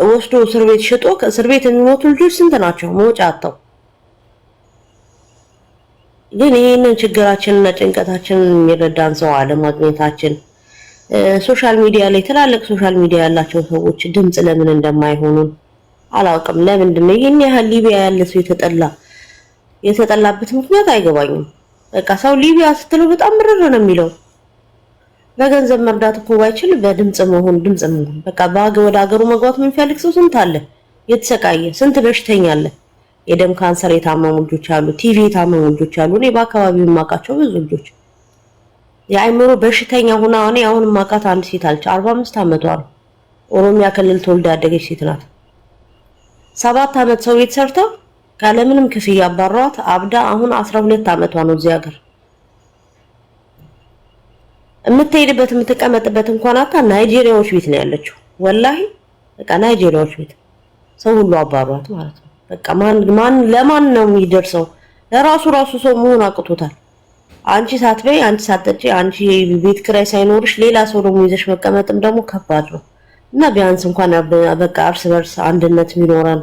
ወስዶ እስር ቤት ሽጦ ከእስር ቤት የሚሞቱ ልጆች ስንት ናቸው መውጫ አጥተው። ግን ይሄንን ችግራችንና ጭንቀታችንን የሚረዳን ሰው አለማግኘታችን ሶሻል ሚዲያ ላይ ትላልቅ ሶሻል ሚዲያ ያላቸው ሰዎች ድምጽ ለምን እንደማይሆኑን አላውቅም። ለምንድን ነው ይሄን ያህል ሊቢያ ያለ ሰው የተጠላበት ምክንያት አይገባኝም። በቃ ሰው ሊቢያ ስትለው በጣም ምርር ነው የሚለው። በገንዘብ መርዳት እኮ ባይችል በድምጽ መሆን በቃ ወደ ሀገሩ መግባት የሚፈልግ ሰው ስንት አለ የተሰቃየ። ስንት በሽተኛ አለ። የደም ካንሰር የታመሙ ልጆች አሉ፣ ቲቪ የታመሙ ልጆች አሉ። እኔ በአካባቢው የማውቃቸው ብዙ ልጆች የአይምሮ በሽተኛ ሆና አሁን ማቃት አንድ ሴት አለች 45 ዓመቷ ነው። ኦሮሚያ ክልል ተወልዳ ያደገች ሴት ናት። 7 ዓመት ሰው ቤት ሰርታ ካለምንም ክፍያ አባሯት አብዳ አሁን 12 ዓመቷ ነው። እዚህ ሀገር የምትሄድበት የምትቀመጥበት እንኳን አጣ ናይጄሪያዎች ቤት ነው ያለችው። ወላሂ በቃ ናይጄሪያዎች ቤት ሰው ሁሉ አባሯት ማለት ነው። በቃ ለማን ነው የሚደርሰው? ለራሱ ሰው መሆን አቅቶታል። አንቺ ሳትበይ አንቺ ሳትጠጪ አንቺ ቤት ክራይ ሳይኖርሽ ሌላ ሰው ደግሞ ይዘሽ መቀመጥም ደግሞ ከባድ ነው እና ቢያንስ እንኳን በቃ እርስ በርስ አንድነት የሚኖረን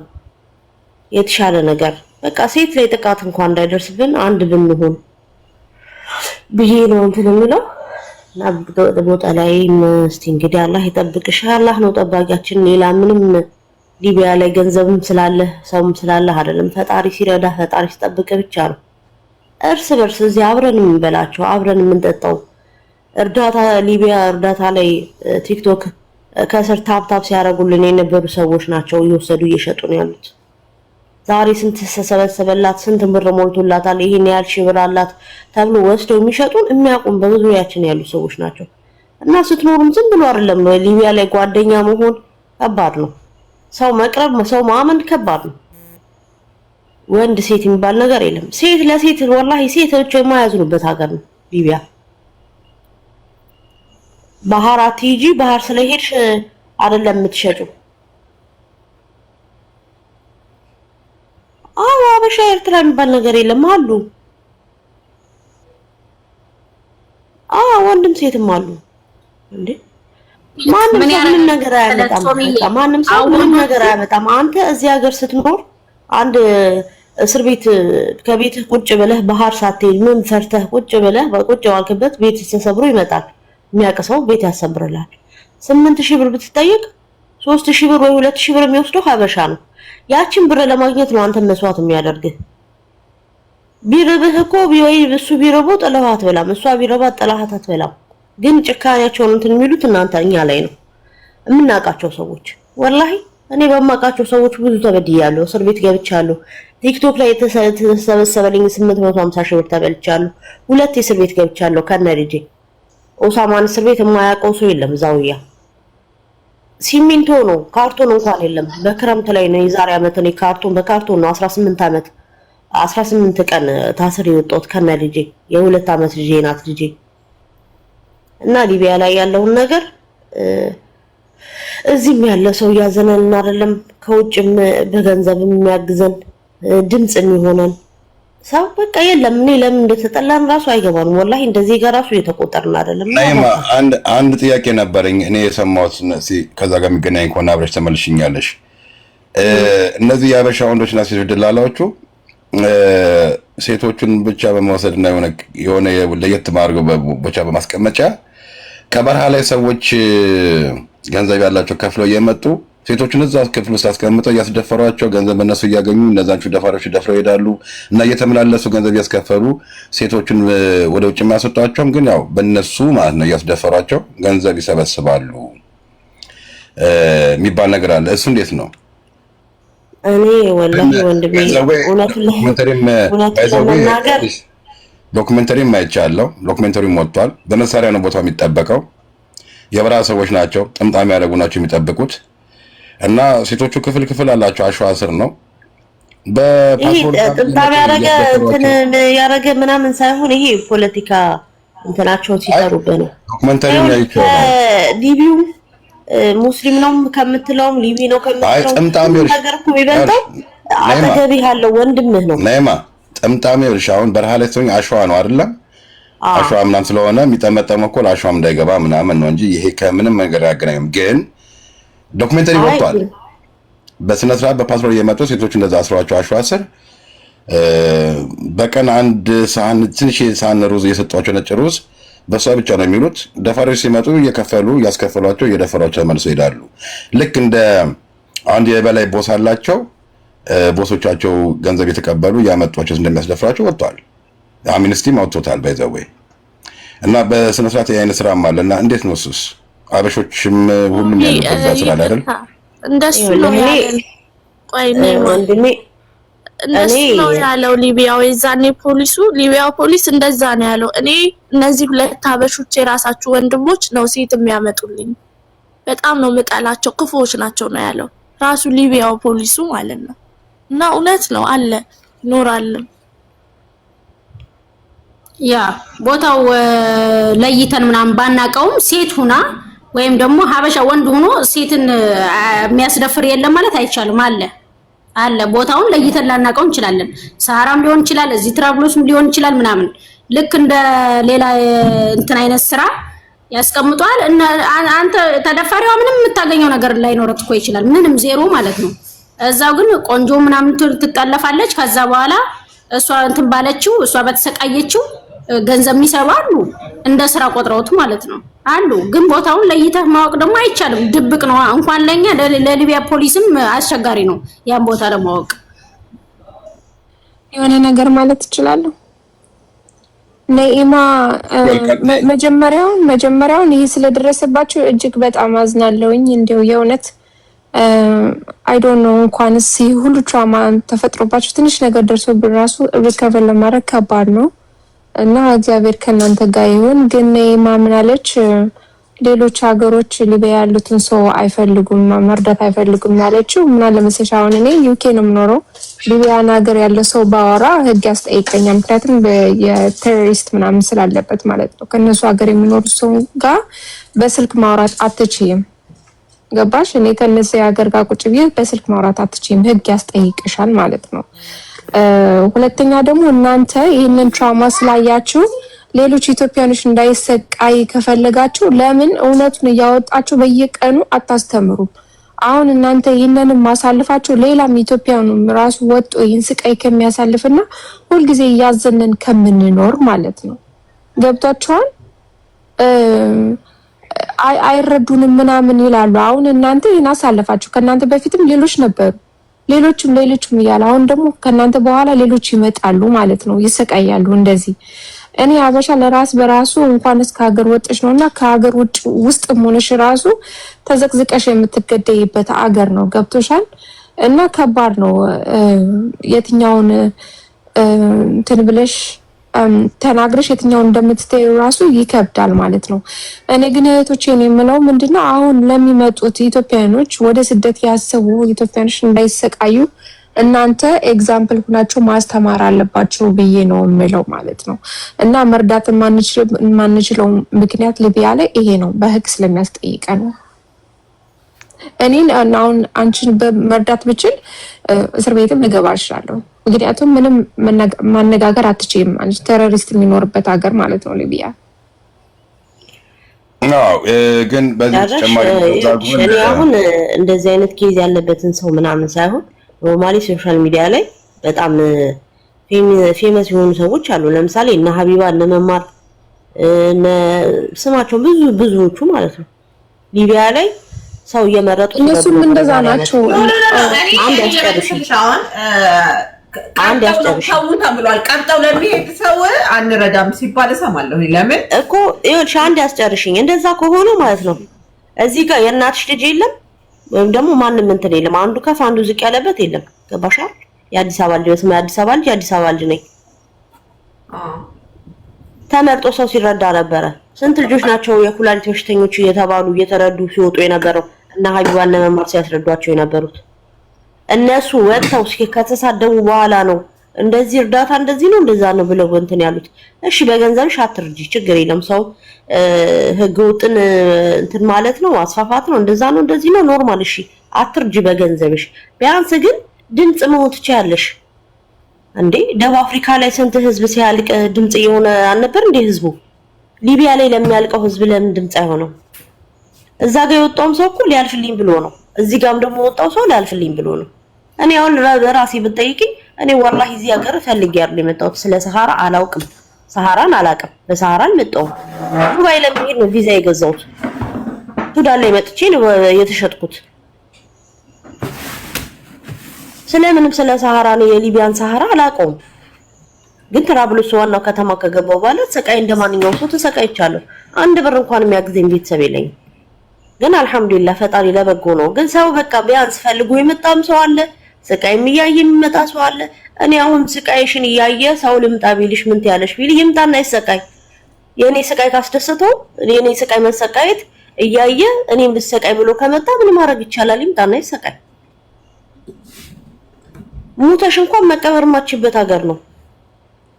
የተሻለ ነገር በቃ ሴት ላይ ጥቃት እንኳን እንዳይደርስብን አንድ ብንሆን ብዬ ነው እንትን የምለው እና ቦታ ላይ እስቲ እንግዲህ አላህ ይጠብቅሽ። አላህ ነው ጠባቂያችን። ሌላ ምንም ሊቢያ ላይ ገንዘብም ስላለ ሰውም ስላለ አይደለም። ፈጣሪ ሲረዳ ፈጣሪ ሲጠብቅ ብቻ ነው። እርስ በርስ እዚህ አብረን የምንበላቸው አብረን የምንጠጣው እርዳታ ሊቢያ እርዳታ ላይ ቲክቶክ ከስር ታፕ ሲያደርጉልን የነበሩ ሰዎች ናቸው እየወሰዱ እየሸጡ ነው ያሉት። ዛሬ ስንት ተሰበሰበላት ስንት ብር ሞልቶላታል ይሄን ያህል ሺህ ብር አላት ተብሎ ወስደው የሚሸጡን የሚያውቁን በዙሪያችን ያሉ ሰዎች ናቸው። እና ስትኖሩም ዝም ብሎ አይደለም ነው ሊቢያ ላይ ጓደኛ መሆን ከባድ ነው። ሰው መቅረብ ሰው ማመን ከባድ ነው። ወንድ ሴት የሚባል ነገር የለም። ሴት ለሴት ወላሂ ሴቶች የማያዝኑበት ሀገር ነው ሊቢያ። ባህር አትሂጂ ባህር ስለሄድሽ አይደለም የምትሸጪው። ሀበሻ ኤርትራ የሚባል ነገር የለም አሉ። ወንድም ሴትም አሉ እንዴ። ማንም ምን ነገር አያመጣም። ማንም ሰው ምን ነገር አያመጣም። አንተ እዚህ ሀገር ስትኖር አንድ እስር ቤት ከቤት ቁጭ ብለህ ባህር ሳትሄድ ምን ፈርተህ ቁጭ ብለህ በቁጭ ዋልክበት ቤት ተሰብሮ ይመጣል። የሚያቀሰው ቤት ያሰብርላል። 8000 ብር ብትጠይቅ 3000 ብር ወይ 2000 ብር የሚወስደው ሀበሻ ነው። ያችን ብር ለማግኘት ነው አንተ መስዋዕት የሚያደርግህ። ቢርብህ እኮ ቢወይ እሱ ቢረቦ ጥለሃት አትበላም፣ እሷ ቢረባት ጥለሃት አትበላም። ግን ጭካኔያቸውን እንትን የሚሉት እናንተ እኛ ላይ ነው የምናውቃቸው ሰዎች። ወላሂ እኔ በማውቃቸው ሰዎች ብዙ ተበድያለሁ። እስር ቤት ገብቻለሁ። ቲክቶክ ላይ የተሰበሰበልኝ 850 ሺህ ብር ተበልቻለሁ። 2 እስር ቤት ገብቻለሁ ከነልጄ። ኦሳማን እስር ቤት የማያውቀው ሰው የለም። ዛውያ ሲሚንቶ ነው ካርቶን እንኳን የለም። በክረምት ላይ ነው የዛሬ አመት እኔ በካርቶን ነው 18 ቀን ታስር የወጣሁት ከነልጄ። የ2 አመት ልጄ ናት ልጄ። እና ሊቢያ ላይ ያለውን ነገር እዚህም ያለ ሰው ያዘነን አይደለም ከውጭም በገንዘብ የሚያግዘን ድምጽ የሚሆነን ሰው በቃ የለም። እኔ ለምን እንደተጠላን ራሱ አይገባንም። ወላሂ እንደዚህ ጋር ራሱ እየተቆጠርን አይደለም።
ናይማ አንድ ጥያቄ ነበረኝ እኔ የሰማሁት ከዛ ጋር የሚገናኝ ከሆነ አብረሽ ተመልሽኛለሽ። እነዚህ የሀበሻ ወንዶችና ሴቶች ደላላዎቹ ሴቶቹን ብቻ በመውሰድና የሆነ ለየት ማድረግ ብቻ በማስቀመጫ ከበረሃ ላይ ሰዎች ገንዘብ ያላቸው ከፍለው እየመጡ ሴቶችን እዛ ክፍል ውስጥ አስቀምጠው እያስደፈሯቸው ገንዘብ እነሱ እያገኙ እነዛንቹ ደፋሪዎች ደፍረው ይሄዳሉ እና እየተመላለሱ ገንዘብ እያስከፈሉ ሴቶችን ወደ ውጭ የሚያስወጧቸውም ግን ያው በእነሱ ማለት ነው እያስደፈሯቸው ገንዘብ ይሰበስባሉ የሚባል ነገር አለ። እሱ እንዴት ነው?
እኔ ወላሂ ወንድሜ እውነቱን ለመናገር
ዶክመንተሪም አይቻለሁ። ዶክመንተሪም ወጥቷል። በመሳሪያ ነው ቦታው የሚጠበቀው። የበረሃ ሰዎች ናቸው፣ ጥምጣም ያደረጉ ናቸው የሚጠብቁት እና ሴቶቹ ክፍል አላቸው። አሸዋ ስር ነው።
በፓስፖርት ጥምጣም ያረገ ምናምን ሳይሆን ይሄ ፖለቲካ እንትናቸውን ሲሰሩበት ነው።
ዶክመንተሪ ነው አይቻለሁ።
ሊቢው ሙስሊም ነው ከምትለውም ሊቢ ነው ከምትለውም ጥምጣም ነገር እኮ ይበልጣል። አጠገብ ያለው ወንድምህ ነው።
ናይማ ጥምጣም ይልሽ አሁን በረሃ ላይ ስለሆነ አሸዋ ነው አይደለም? አሸዋ ምናምን ስለሆነ የሚጠመጠመው እኮ አሸዋም እንዳይገባ ምናምን ነው እንጂ ይሄ ከምንም ነገር አያገናኝም። ግን ዶክመንተሪ ወጥቷል። በስነ ስርዓት በፓስፖርት እየመጡ ሴቶች እንደዛ አስሯቸው አሸዋ ስር በቀን አንድ ሳህን ትንሽ ሳህን ሩዝ እየሰጧቸው ነጭ ሩዝ በሷ ብቻ ነው የሚሉት። ደፋሪዎች ሲመጡ እየከፈሉ እያስከፈሏቸው እየደፈሯቸው ተመልሰው ይሄዳሉ። ልክ እንደ አንድ የበላይ ቦስ አላቸው። ቦሶቻቸው ገንዘብ የተቀበሉ ያመጧቸው እንደሚያስደፍራቸው ወጥቷል። አምነስቲም አውጥቶታል ባይዘው እና በስነ ስርዓት የአይነት ስራም አለ እና እንዴት ነው እሱስ? አበሾችም ሁሉም ያሉበት እዛ ስራ ላይ አይደል?
እንደሱ ነው ያለው። ቆይ
ወንድሜ
እንደሱ ነው ያለው ሊቢያው የዛኔ ሊቢያው ፖሊስ እንደዛ ነው ያለው። እኔ እነዚህ ሁለት አበሾች የራሳችሁ ወንድሞች ነው ሴት የሚያመጡልኝ፣ በጣም ነው መጣላቸው፣ ክፉዎች ናቸው ነው ያለው ራሱ ሊቢያው ፖሊሱ ማለት ነው። እና እውነት ነው አለ ይኖራል።
ያ ቦታው ለይተን ምናምን ባናቀውም ሴት ሁና ወይም ደግሞ ሀበሻ ወንድ ሆኖ ሴትን የሚያስደፍር የለም ማለት አይቻልም። አለ ቦታውን ለይተን ላናቀው እንችላለን። ሰሃራም ሊሆን ይችላል፣ እዚህ ትራቭሎስም ሊሆን ይችላል ምናምን ልክ እንደ ሌላ እንትን አይነት ስራ ያስቀምጧል። አንተ ተደፋሪዋ ምንም የምታገኘው ነገር ላይኖርት እኮ ይችላል፣ ምንም ዜሮ ማለት ነው። እዛው ግን ቆንጆ ምናምን ትጠለፋለች። ከዛ በኋላ እሷ እንትን ባለችው እሷ በተሰቃየችው ገንዘብ የሚሰሩ አሉ፣ እንደ ስራ ቆጥረውት ማለት ነው አሉ። ግን ቦታውን ለይተህ ማወቅ ደግሞ አይቻልም፣ ድብቅ ነው። እንኳን ለኛ ለሊቢያ ፖሊስም አስቸጋሪ ነው ያን ቦታ ለማወቅ።
የሆነ ነገር ማለት እችላለሁ። ነኢማ መጀመሪያውን ይሄ ስለደረሰባቸው እጅግ በጣም አዝናለሁኝ። እንደው የእውነት አይ ዶንት ኖ እንኳንስ ሁሉ ትራማ ተፈጥሮባቸው ትንሽ ነገር ደርሶብን ራሱ ሪከቨር ለማድረግ ከባድ ነው እና እግዚአብሔር ከእናንተ ጋር ይሁን። ግን ነኢማ ምን አለች? ሌሎች ሀገሮች ሊቢያ ያሉትን ሰው አይፈልጉም፣ መርዳት አይፈልጉም ያለችው ምን አለ መሰለሽ፣ አሁን እኔ ዩኬ ነው የምኖረው። ሊቢያን ሀገር ያለ ሰው ባወራ ህግ ያስጠይቀኛል። ምክንያቱም የቴሮሪስት ምናምን ስላለበት ማለት ነው። ከነሱ ሀገር የሚኖሩ ሰው ጋር በስልክ ማውራት አትችይም። ገባሽ? እኔ ከነሱ ሀገር ጋር ቁጭ ብዬ በስልክ ማውራት አትችይም፣ ህግ ያስጠይቅሻል ማለት ነው። ሁለተኛ ደግሞ እናንተ ይህንን ትራውማ ስላያችሁ ሌሎች ኢትዮጵያኖች እንዳይሰቃይ ከፈለጋችሁ ለምን እውነቱን እያወጣችሁ በየቀኑ አታስተምሩም? አሁን እናንተ ይህንንም ማሳልፋችሁ ሌላም ኢትዮጵያኑ ራሱ ወጥቶ ይህን ስቃይ ከሚያሳልፍና ሁልጊዜ እያዘንን ከምንኖር ማለት ነው። ገብቷችኋል? አይረዱንም ምናምን ይላሉ። አሁን እናንተ ይህን አሳልፋችሁ ከእናንተ በፊትም ሌሎች ነበሩ፣ ሌሎችም እያለ አሁን ደግሞ ከእናንተ በኋላ ሌሎች ይመጣሉ ማለት ነው፣ ይሰቃያሉ እንደዚህ። እኔ አበሻ ለራስ በራሱ እንኳን እስከ ሀገር ወጥሽ ነውና ከሀገር ውስጥ ሆነሽ ራሱ ተዘቅዝቀሽ የምትገደይበት አገር ነው። ገብቶሻል? እና ከባድ ነው። የትኛውን እንትን ብለሽ ተናግረሽ የትኛውን እንደምትተዩ ራሱ ይከብዳል ማለት ነው። እኔ ግን እህቶቼን የምለው ምንድነው አሁን ለሚመጡት ኢትዮጵያኖች ወደ ስደት ያሰቡ ኢትዮጵያኖች እንዳይሰቃዩ እናንተ ኤግዛምፕል ሆናችሁ ማስተማር አለባችሁ ብዬ ነው የምለው ማለት ነው። እና መርዳት የማንችለው ምክንያት ሊቢያ ላይ ይሄ ነው፣ በህግ ስለሚያስጠይቀን ነው። እኔን አሁን አንቺን በመርዳት ብችል እስር ቤትም ልገባ እችላለሁ። ምክንያቱም ምንም ማነጋገር አትችይም ማለት ቴሮሪስት የሚኖርበት ሀገር ማለት ነው ሊቢያ።
ግን በዚህ ተጨማሪ
እኔ አሁን እንደዚህ አይነት ኬዝ ያለበትን ሰው ምናምን ሳይሆን ኖርማሊ ሶሻል ሚዲያ ላይ በጣም ፌመስ የሆኑ ሰዎች አሉ። ለምሳሌ እነ ሀቢባ እነ መማር ስማቸው ብዙዎቹ ማለት ነው ሊቢያ ላይ ሰው እየመረጡ
እነሱም እንደዛ ናቸው።
አንድ ያስጨርሽ ተብሏል። ቀርጠው ለሚሄድ ሰው አንረዳም ሲባል እሰማለሁ። ለምን
እኮ ይኸውልሽ አንድ ያስጨርሽኝ። እንደዛ ከሆነ ማለት ነው እዚህ ጋር የእናትሽ ልጅ የለም ወይም ደግሞ ማንም እንትን የለም። አንዱ ከፍ አንዱ ዝቅ ያለበት የለም። ገባሻል? የአዲስ አበባ ልጅ ነው። የአዲስ አበባ ልጅ ነኝ። ተመርጦ ሰው ሲረዳ ነበረ። ስንት ልጆች ናቸው የኩላሊት በሽተኞች እየተባሉ እየተረዱ ሲወጡ የነበረው እና ሀቢባን ለመማር ሲያስረዷቸው የነበሩት እነሱ ወጥተው ከተሳደቡ በኋላ ነው እንደዚህ እርዳታ እንደዚህ ነው እንደዛ ነው ብለው እንትን ያሉት። እሺ በገንዘብሽ አትርጂ፣ ችግር የለም። ሰው ህገወጥን እንትን ማለት ነው ማስፋፋት ነው እንደዛ ነው እንደዚህ ነው ኖርማል። እሺ አትርጂ በገንዘብሽ። ቢያንስ ግን ድምጽ መሆን ትችያለሽ እንዴ። ደቡብ አፍሪካ ላይ ስንት ህዝብ ሲያልቅ ድምጽ የሆነ አልነበር እንዴ ህዝቡ? ሊቢያ ላይ ለሚያልቀው ህዝብ ለምን ድምጽ አይሆነው? እዛ ጋር የወጣውም ሰው እኮ ሊያልፍልኝ ብሎ ነው። እዚህ ጋርም ደግሞ ወጣው ሰው ሊያልፍልኝ ብሎ ነው። እኔ አሁን ራሴ ብጠይቅኝ እኔ ወላሂ እዚህ ሀገር ፈልጌ አይደል የመጣሁት። ስለ ሰሃራ አላውቅም፣ ሰሃራን አላውቅም። በሰሃራ አልመጣሁም። ዱባይ ለመሄድ ነው ቪዛ የገዛሁት። ሱዳን ላይ መጥቼ ነው የተሸጥኩት። ስለምንም ስለ ሰሃራ ነው የሊቢያን ሰሃራ አላውቀውም። ግን ትራብልስ ዋናው ከተማ ከገባው በኋላ ሰቃይ እንደማንኛውም ሰው ተሰቃይቻለሁ። አንድ ብር እንኳን የሚያግዘኝ ቤተሰብ የለኝም። ግን አልহামዱሊላህ ፈጣሪ ለበጎ ነው። ግን ሰው በቃ ቢያንስ ፈልጎ የመጣም ሰው አለ፣ ስቃይም እያየ የሚመጣ ሰው አለ። እኔ አሁን ስቃይሽን እያየ ሰው ልምጣ ቢልሽ ምን ትያለሽ ቢል ይምጣና ይሰቃይ። የኔ ስቃይ ካስደሰተው የኔ ስቃይ መሰቃየት እያየ እኔም ልሰቃይ ብሎ ከመጣ ምን ማድረግ ይቻላል? ይምጣና ይሰቃይ። ሙተሽ እንኳን መቀበር ማችበት ሀገር ነው።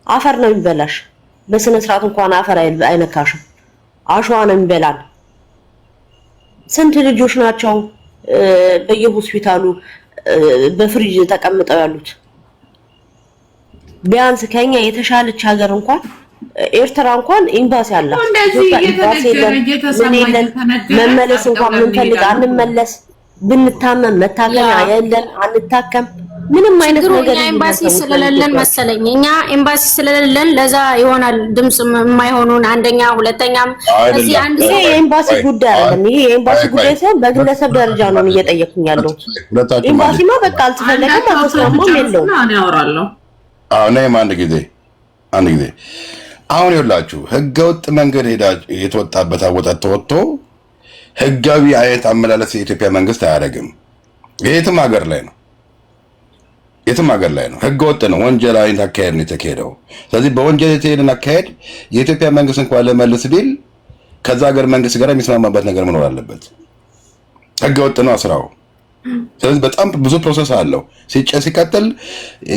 አፈር ነው ይበላሽ። በስነ ስርዓት እንኳን አፈር አይነካሽም። አሸዋ ነው ይበላል። ስንት ልጆች ናቸው በየሆስፒታሉ በፍሪጅ ተቀምጠው ያሉት? ቢያንስ ከኛ የተሻለች ሀገር እንኳን ኤርትራ እንኳን ኤምባሲ አለ። መመለስ እንኳን ምንፈልግ አንመለስ። ብንታመም መታከም የለን አንታከም። ምንም አይነት ነገር
ኤምባሲ ስለሌለን መሰለኝ እኛ ኤምባሲ ስለሌለን ለዛ ይሆናል ድምጽ የማይሆኑን። አንደኛ ሁለተኛም እዚህ አንድ ሰው
የኤምባሲ ጉዳይ አይደለም። ይሄ የኤምባሲ ጉዳይ ሳይሆን በግለሰብ ደረጃ ነው እየጠየቅኝ ያለው። ኤምባሲማ በቃ አልተፈለገም አልተስማማም የለውም።
እኔ አወራለሁ።
ነይም አንድ ጊዜ አሁን ይኸውላችሁ ህገወጥ መንገድ የተወጣበት አወጣት ተወጥቶ ህጋዊ አይነት አመላለስ የኢትዮጵያ መንግስት አያደርግም። የትም ሀገር ላይ ነው ህገወጥ ነው። ወንጀል አይነት አካሄድ ነው የተካሄደው። ስለዚህ በወንጀል የተሄደን አካሄድ የኢትዮጵያ መንግስት እንኳን ለመልስ ቢል ከዛ ሀገር መንግስት ጋር የሚስማማበት ነገር መኖር አለበት። ህገወጥ ነው ስራው። ስለዚህ በጣም ብዙ ፕሮሰስ አለው። ሲቀጥል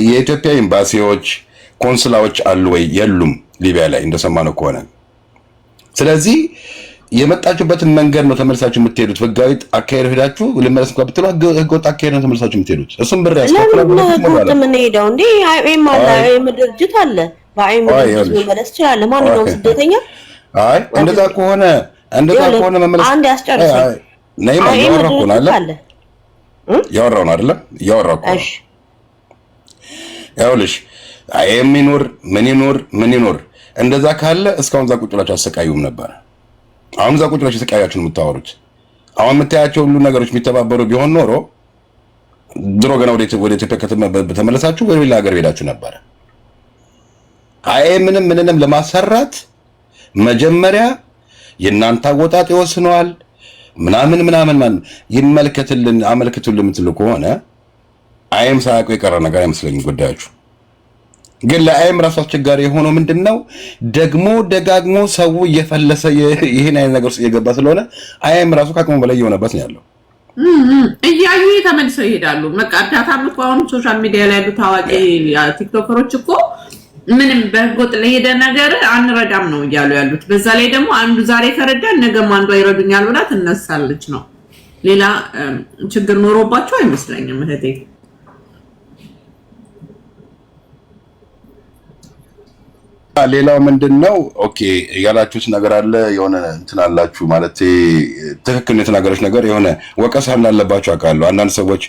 የኢትዮጵያ ኤምባሲዎች ኮንስላዎች አሉ ወይ? የሉም ሊቢያ ላይ እንደሰማነው ከሆነ። ስለዚህ የመጣችሁበትን መንገድ ነው ተመልሳችሁ የምትሄዱት። ህጋዊ አካሄድ ሄዳችሁ ልመለስ እንኳን ብትሉ ህገወጥ አካሄድ ነው ተመልሳችሁ የምትሄዱት። እሱም ብር ያስከፍላል።
ለምን ምን ሄዳው እንዴ? አይኤም አለ፣ አይኤም ድርጅት አለ። በአይኤም ድርጅት መመለስ ይችላል ማንኛውም ስደተኛ።
አይ እንደዛ ከሆነ መመለስ አንድ ያስጨርሳል። ነይማ ያወራው ነው አይደል? ያወራው ነው አይደል? ያወራው ነው። እሺ ያውልሽ አይኤም ይኖር ምን ይኖር እንደዛ ካለ እስካሁን እዛ ቁጭ ብላችሁ አሰቃዩም ነበር። አሁን እዛ ቁጭ ብላችሁ ተቃያችሁ የምታወሩት። አሁን የምታያቸው ሁሉ ነገሮች የሚተባበሩ ቢሆን ኖሮ ድሮ ገና ወደ ኢትዮጵያ ተመለሳችሁ ወይ ሌላ ሀገር ሄዳችሁ ነበር። ምንም ለማሰራት መጀመሪያ የእናንተ አወጣጥ ይወስነዋል። ምናምን ይመልከትልን አመልክቱልን የምትሉ ከሆነ አይኤም ሳያውቁ የቀረ ነገር አይመስለኝም ጉዳያችሁ። ግን ለአይኤም ራሱ አስቸጋሪ የሆነው ምንድነው? ደግሞ ደጋግሞ ሰው እየፈለሰ ይሄን አይነት ነገር ውስጥ እየገባ ስለሆነ አይኤም ራሱ ከአቅሙ በላይ እየሆነበት ነው ያለው።
እያዩ ተመልሰው ይሄዳሉ። በቃ እርዳታም እኮ አሁን ሶሻል ሚዲያ ላይ ያሉ ታዋቂ ቲክቶከሮች እኮ ምንም በህገወጥ ለሄደ ነገር አንረዳም ነው እያሉ ያሉት። በዛ ላይ ደግሞ አንዱ ዛሬ ከረዳን ነገም አንዱ ይረዱኛል ብላ ትነሳለች ነው። ሌላ ችግር ኖሮባቸው አይመስለኝም እህቴ።
ሌላው ምንድነው ኦኬ ያላችሁት ነገር አለ የሆነ እንትን አላችሁ ማለት ትክክል ነው የተናገረች ነገር የሆነ ወቀሳ እንዳለባችሁ አውቃለሁ። አንዳንድ ሰዎች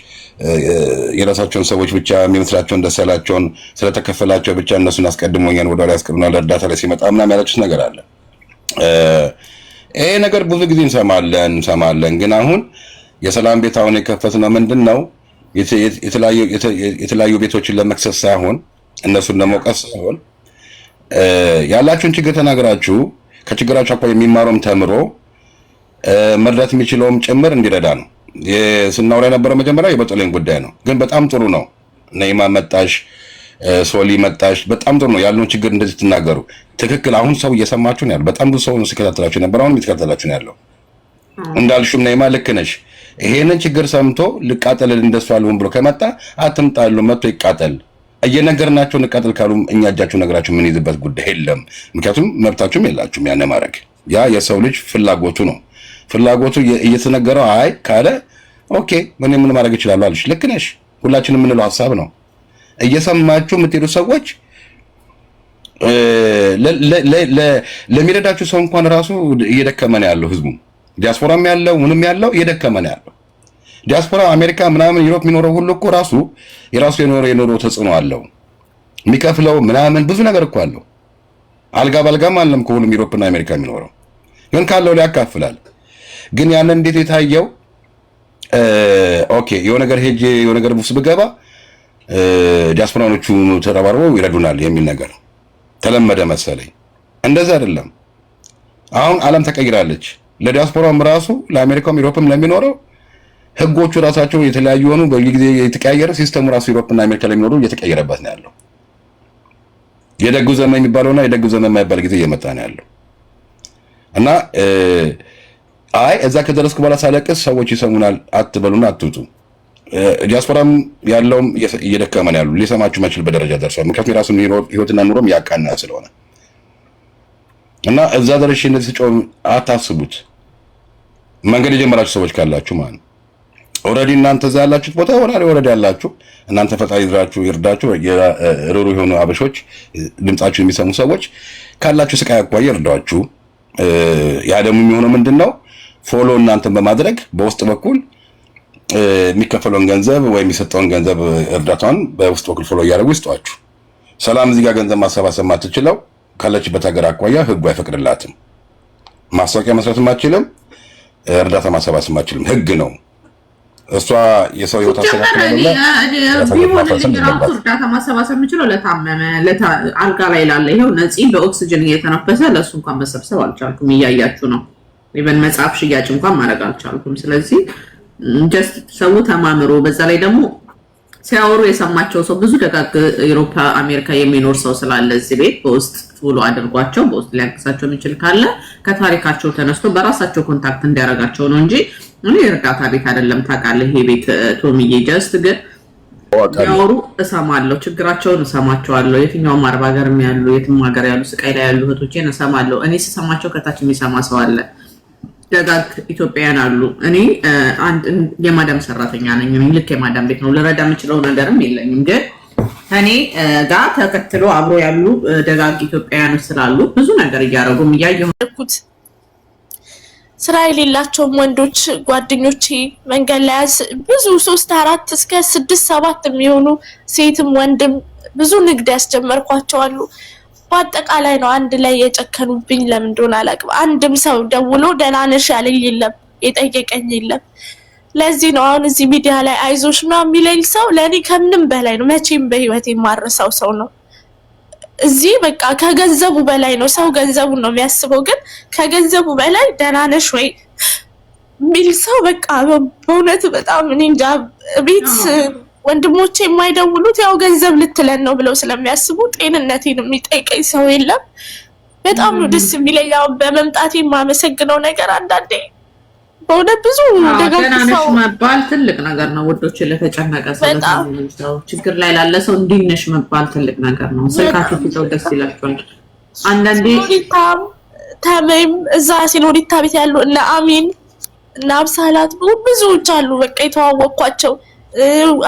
የራሳቸውን ሰዎች ብቻ የሚመስላቸውን ደስ ያላቸውን ስለተከፈላቸው ብቻ እነሱን አስቀድሞኛል ወደ ላይ ያስቀድሙናል እርዳታ ላይ ሲመጣ ምናምን ያላችሁት ነገር አለ። ይሄ ነገር ብዙ ጊዜ እንሰማለን ግን አሁን የሰላም ቤት አሁን የከፈትነው ምንድነው የተለያዩ ቤቶችን ለመክሰስ ሳይሆን እነሱን ለመውቀስ ሳይሆን ያላችሁን ችግር ተናግራችሁ ከችግራችሁ አኳያ የሚማረውም ተምሮ መርዳት የሚችለውም ጭምር እንዲረዳ ነው። ስናወራ የነበረው መጀመሪያ የበጦሌን ጉዳይ ነው። ግን በጣም ጥሩ ነው። ነይማ መጣሽ፣ ሶሊ መጣሽ፣ በጣም ጥሩ ነው ያለውን ችግር እንደዚህ ትናገሩ። ትክክል። አሁን ሰው እየሰማችሁ ነው ያለው። በጣም ብዙ ሰው ሲከታተላችሁ ነበር፣ አሁን እየተከታተላችሁ ነው ያለው። እንዳልሽም ነይማ ልክ ነሽ። ይሄንን ችግር ሰምቶ ልቃጠል እንደሱ አልሆን ብሎ ከመጣ አትምጣሉ፣ መጥቶ ይቃጠል። እየነገርናቸው እንቃጠል ካሉ እኛ እጃችሁ ነገራችሁ ምን ይዝበት ጉዳይ የለም። ምክንያቱም መብታችሁም የላችሁም ያን ማድረግ። ያ የሰው ልጅ ፍላጎቱ ነው። ፍላጎቱ እየተነገረው አይ ካለ ኦኬ ምን ማድረግ ይችላል አልሽ። ልክ ነሽ። ሁላችንም የምንለው ሐሳብ ነው። እየሰማችሁ የምትሄዱ ሰዎች ለሚረዳችሁ ሰው እንኳን ራሱ እየደከመ ነው ያለው። ህዝቡ ዲያስፖራም ያለው ምንም ያለው እየደከመ ነው ያለው። ዲያስፖራ አሜሪካ ምናምን ዩሮፕ የሚኖረው ሁሉ እኮ ራሱ የራሱ የኖረው ተጽዕኖ አለው። የሚከፍለው ምናምን ብዙ ነገር እኮ አለው። አልጋ ባልጋም አለም ከሁሉም ዩሮፕና አሜሪካ የሚኖረው ግን ካለው ላይ ያካፍላል። ግን ያንን እንዴት የታየው ኦኬ የሆነ ነገር ሄጄ የሆነ ነገር ውስጥ ብገባ ዲያስፖራኖቹ ተረባርበው ይረዱናል የሚል ነገር ተለመደ መሰለኝ። እንደዛ አይደለም። አሁን ዓለም ተቀይራለች። ለዲያስፖራም ራሱ ለአሜሪካም ዩሮፕም ለሚኖረው ህጎቹ ራሳቸው የተለያዩ ሆኑ። በጊዜ የተቀያየረ ሲስተሙ ራሱ ዩሮፕና አሜሪካ ላይ የሚኖረው እየተቀየረበት ነው ያለው። የደጉ ዘመን የሚባለውና የደጉ ዘመን የማይባል ጊዜ እየመጣ ነው ያለው እና አይ እዛ ከደረስኩ በኋላ ሳለቅስ ሰዎች ይሰሙናል አትበሉና አትውጡ። ዲያስፖራም ያለውም እየደከመ ነው ያለው። ሊሰማችሁ ማይችል በደረጃ ደርሷል። ምክንያቱም የራሱን ህይወትና ኑሮም ያቃና ስለሆነ እና እዛ ደረሽ እንደዚህ ሲጮህ አታስቡት። መንገድ የጀመራችሁ ሰዎች ካላችሁ ማለት ነው ኦሬዲ እናንተ እዛ ያላችሁት ቦታ ኦሬዲ ያላችሁ እናንተ ፈጣሪ ይርዳችሁ። የሩሩ የሆኑ አበሾች ድምጻችሁን የሚሰሙ ሰዎች ካላችሁ ስቃይ አኳያ ይርዳችሁ። ያ ደግሞ የሚሆነው ምንድነው ፎሎ እናንተን በማድረግ በውስጥ በኩል የሚከፈለውን ገንዘብ ወይ የሚሰጠውን ገንዘብ እርዳታውን በውስጥ በኩል ፎሎ እያደረጉ ይስጧችሁ። ሰላም እዚህ ጋር ገንዘብ ማሰባሰብ ማትችለው ካለችበት ሀገር አኳያ ህጉ አይፈቅድላትም። ማስታወቂያ መስራትም አትችልም። እርዳታ ማሰባሰብ አትችልም። ህግ ነው። እሷ የሰው ህይወት አስተካክላለች።
እርዳታ ማሰባሰብ የምችለው ለታመመ አልጋ ላይ ላለ ይሄው ነፂ በኦክሲጅን እየተነፈሰ ለሱ እንኳን መሰብሰብ አልቻልኩም። እያያችሁ ነው። ኢቨን መጽሐፍ ሽያጭ እንኳን ማድረግ አልቻልኩም። ስለዚህ ጀስት ሰው ተማምሮ በዛ ላይ ደግሞ ሲያወሩ የሰማቸው ሰው ብዙ ደጋግ አውሮፓ አሜሪካ የሚኖር ሰው ስላለ እዚህ ቤት በውስጥ ፎሎ አድርጓቸው በውስጥ ሊያግዛቸው የሚችል ካለ ከታሪካቸው ተነስቶ በራሳቸው ኮንታክት እንዲያረጋቸው ነው እንጂ እኔ እርዳታ ቤት አይደለም። ታውቃለህ ይሄ ቤት ቶሚዬ ጀስት ግን ያወሩ እሰማለሁ፣ ችግራቸውን እሰማቸዋለሁ። የትኛውም አረብ ሀገርም ያሉ የትም ሀገር ያሉ ስቃይ ላይ ያሉ እህቶቼን እሰማለሁ። እኔ ስሰማቸው ከታች የሚሰማ ሰው አለ። ደጋግ ኢትዮጵያውያን አሉ። እኔ አንድ የማዳም ሰራተኛ ነኝ። ልክ የማዳም ቤት ነው። ልረዳ የምችለው ነገርም የለኝም። ግን እኔ ጋር ተከትሎ አብሮ ያሉ ደጋግ ኢትዮጵያውያኖች ስላሉ ብዙ ነገር እያደረጉም እያየሁት
ስራ የሌላቸውም ወንዶች ጓደኞቼ መንገድ ላይ ብዙ 3 4 እስከ 6 7 የሚሆኑ ሴትም ወንድም ብዙ ንግድ ያስጀመርኳቸው አሉ። በአጠቃላይ ነው አንድ ላይ የጨከኑብኝ። ለምን እንደሆነ አላውቅም። አንድም ሰው ደውሎ ደህና ነሽ ያለኝ የለም፣ የጠየቀኝ የለም። ለዚህ ነው አሁን እዚህ ሚዲያ ላይ አይዞሽ ምናምን የሚለኝ ሰው ለኔ ከምንም በላይ ነው። መቼም በህይወቴ የማረሳው ሰው ነው። እዚህ በቃ ከገንዘቡ በላይ ነው። ሰው ገንዘቡን ነው የሚያስበው፣ ግን ከገንዘቡ በላይ ደህና ነሽ ወይ የሚል ሰው በቃ በእውነት በጣም እኔ እንጃ። ቤት ወንድሞቼ የማይደውሉት ያው ገንዘብ ልትለን ነው ብለው ስለሚያስቡ ጤንነቴን የሚጠይቀኝ ሰው የለም። በጣም ነው ደስ የሚለኝ። ያው በመምጣቴ የማመሰግነው ነገር አንዳንዴ በእውነት ብዙ
ደጋግሰው መባል ትልቅ ነገር ነው። ወዶች ለተጨነቀ ሰው ችግር ላይ ላለ ሰው እንዲነሽ መባል ትልቅ ነገር ነው። ስልካችሁ ሲተው ደስ ይላችኋል። አንዳንዴ
ተመም እዛ ሲኖሪታ ቤት ያሉ እና አሚን እና አብሳላት ብዙዎች አሉ። በቃ የተዋወቅኳቸው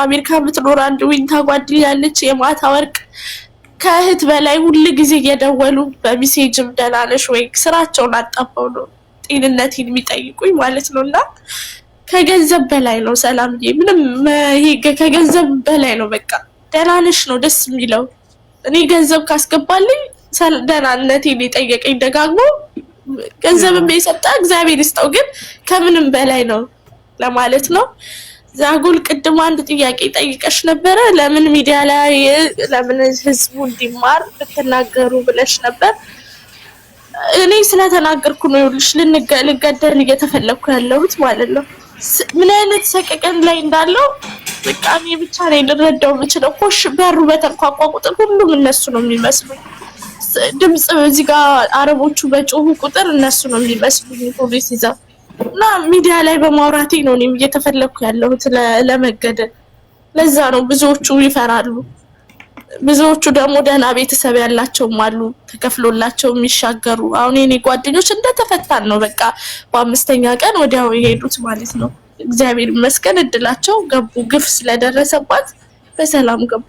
አሜሪካ የምትኖር አንድ ዊንታ ጓደኛ ያለች የማታ ወርቅ ከእህት በላይ ሁሉ ጊዜ እየደወሉ በሜሴጅም ደህና ነሽ ወይ ስራቸውን አጣባው ነው ጤንነቴን የሚጠይቁኝ ማለት ነውና ከገንዘብ በላይ ነው ሰላምዬ። ምንም ይሄ ከገንዘብ በላይ ነው። በቃ ደህና ነሽ ነው ደስ የሚለው። እኔ ገንዘብ ካስገባልኝ ደህናነቴን የጠየቀኝ ደጋግሞ ገንዘብም የሰጠ እግዚአብሔር ይስጠው፣ ግን ከምንም በላይ ነው ለማለት ነው። ዛጉል ቅድም አንድ ጥያቄ ጠይቀሽ ነበረ። ለምን ሚዲያ ላይ ለምን ህዝቡ እንዲማር ብትናገሩ ብለሽ ነበር። እኔ ስለተናገርኩ ነው ይኸውልሽ ልገደል እየተፈለኩ ያለሁት ማለት ነው። ምን አይነት ሰቀቀን ላይ እንዳለው በቃ እኔ ብቻ ነኝ ልረዳው የምችለው። ኮሽ በሩ በተንኳኳ ቁጥር ሁሉም እነሱ ነው የሚመስሉኝ። ድምጽ እዚህ ጋር አረቦቹ በጮሁ ቁጥር እነሱ ነው የሚመስሉኝ ፖሊስ ይዘው እና ሚዲያ ላይ በማውራቴ ነው እኔም እየተፈለኩ ያለሁት ለመገደል። ለዛ ነው ብዙዎቹ ይፈራሉ። ብዙዎቹ ደግሞ ደህና ቤተሰብ ያላቸውም አሉ ተከፍሎላቸው የሚሻገሩ። አሁን የኔ ጓደኞች እንደተፈታን ነው በቃ በአምስተኛ ቀን ወዲያው የሄዱት ማለት ነው። እግዚአብሔር ይመስገን እድላቸው ገቡ። ግፍ ስለደረሰባት በሰላም ገቡ።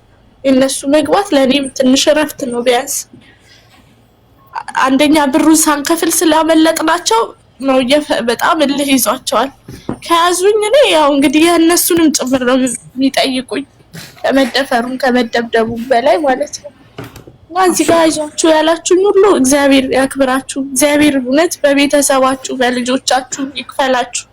የነሱ መግባት ለኔም ትንሽ እረፍት ነው። ቢያንስ አንደኛ ብሩን ሳንከፍል ስላመለጥናቸው ነው በጣም እልህ ይዟቸዋል። ከያዙኝ እኔ ያው እንግዲህ የእነሱንም ጭምር ነው የሚጠይቁኝ ከመደፈሩም ከመደብደቡም በላይ ማለት ነው። እና እዚህ ጋር ይዟችሁ ያላችሁኝ ሁሉ እግዚአብሔር ያክብራችሁ። እግዚአብሔር እውነት በቤተሰባችሁ በልጆቻችሁ ይክፈላችሁ።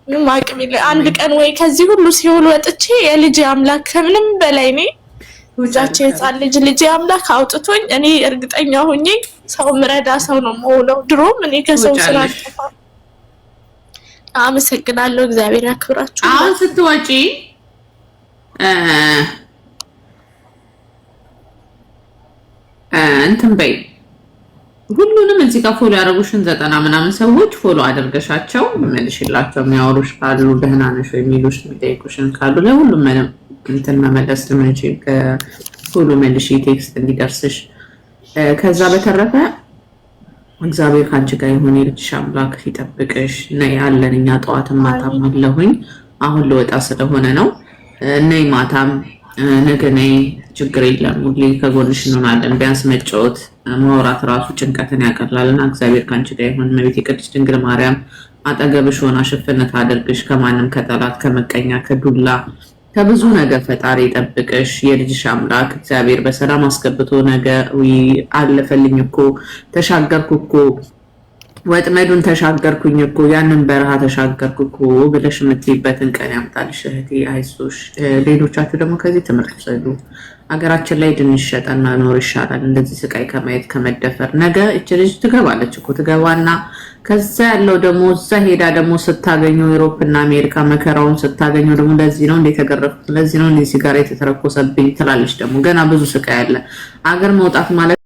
ምንም አቅም የለ። አንድ ቀን ወይ ከዚህ ሁሉ ሲሆን ወጥቼ የልጅ አምላክ ከምንም በላይ ነኝ። ልጃቸው የጻን ልጅ አምላክ አውጥቶኝ እኔ እርግጠኛ ሆኜ ሰው ምረዳ ሰው ነው የምሆነው። ድሮም እኔ ከሰው ስራ አጥፋ። አመሰግናለሁ። እግዚአብሔር ያክብራችሁ።
አሁን ስትወጪ እንትን በይ ሁሉንም እዚህ ጋር ፎሎ ያደረጉሽን 90 ምናምን ሰዎች ፎሎ አድርገሻቸው መልሽላቸው። የሚያወሩሽ ካሉ ደህና ነሽ ወይ የሚሉሽ የሚጠይቁሽን ካሉ ለሁሉም እንትን መመለስ ትምንጪ ከፎሎ መልሽ ቴክስት እንዲደርስሽ። ከዛ በተረፈ እግዚአብሔር ካንቺ ጋር ይሁን። የልጅሽ አምላክ ይጠብቅሽ። ነይ ያለን እኛ ጠዋትም ማታም አለሁኝ። አሁን ልወጣ ስለሆነ ነው። ነይ ማታም ነገ ነይ፣ ችግር የለም። ሁሌ ከጎንሽ እንሆናለን። ቢያንስ መጫወት ማውራት ራሱ ጭንቀትን ያቀላልና እግዚአብሔር ካንቺ ጋር ይሁን። እመቤቴ ቅድስት ድንግል ማርያም አጠገብሽ ሆና ሽፍነት አድርግሽ። ከማንም ከጠላት ከመቀኛ ከዱላ ከብዙ ነገር ፈጣሪ ይጠብቅሽ። የልጅሽ አምላክ እግዚአብሔር በሰላም አስገብቶ ነገ አለፈልኝ እኮ ተሻገርኩ እኮ ወጥመዱን ተሻገርኩኝ እኮ ያንን በረሃ ተሻገርኩ እኮ ብለሽ የምትይበትን ቀን ያምጣልሽ እህቴ። አይዞሽ። ሌሎቻችሁ ደግሞ ከዚህ ትምህርት ውሰዱ። ሀገራችን ላይ ድንሽ ሸጠን መኖር ይሻላል እንደዚህ ስቃይ ከማየት ከመደፈር። ነገ እች ልጅ ትገባለች እኮ ትገባና ከዛ ያለው ደግሞ እዛ ሄዳ ደግሞ ስታገኘው ዩሮፕ እና አሜሪካ መከራውን ስታገኘው ደግሞ ለዚህ ነው እንደ ተገረፍኩት ለዚህ ነው እንደ ሲጋራ የተተረኮሰብኝ ትላለች። ደግሞ ገና ብዙ ስቃይ አለ። አገር መውጣት ማለት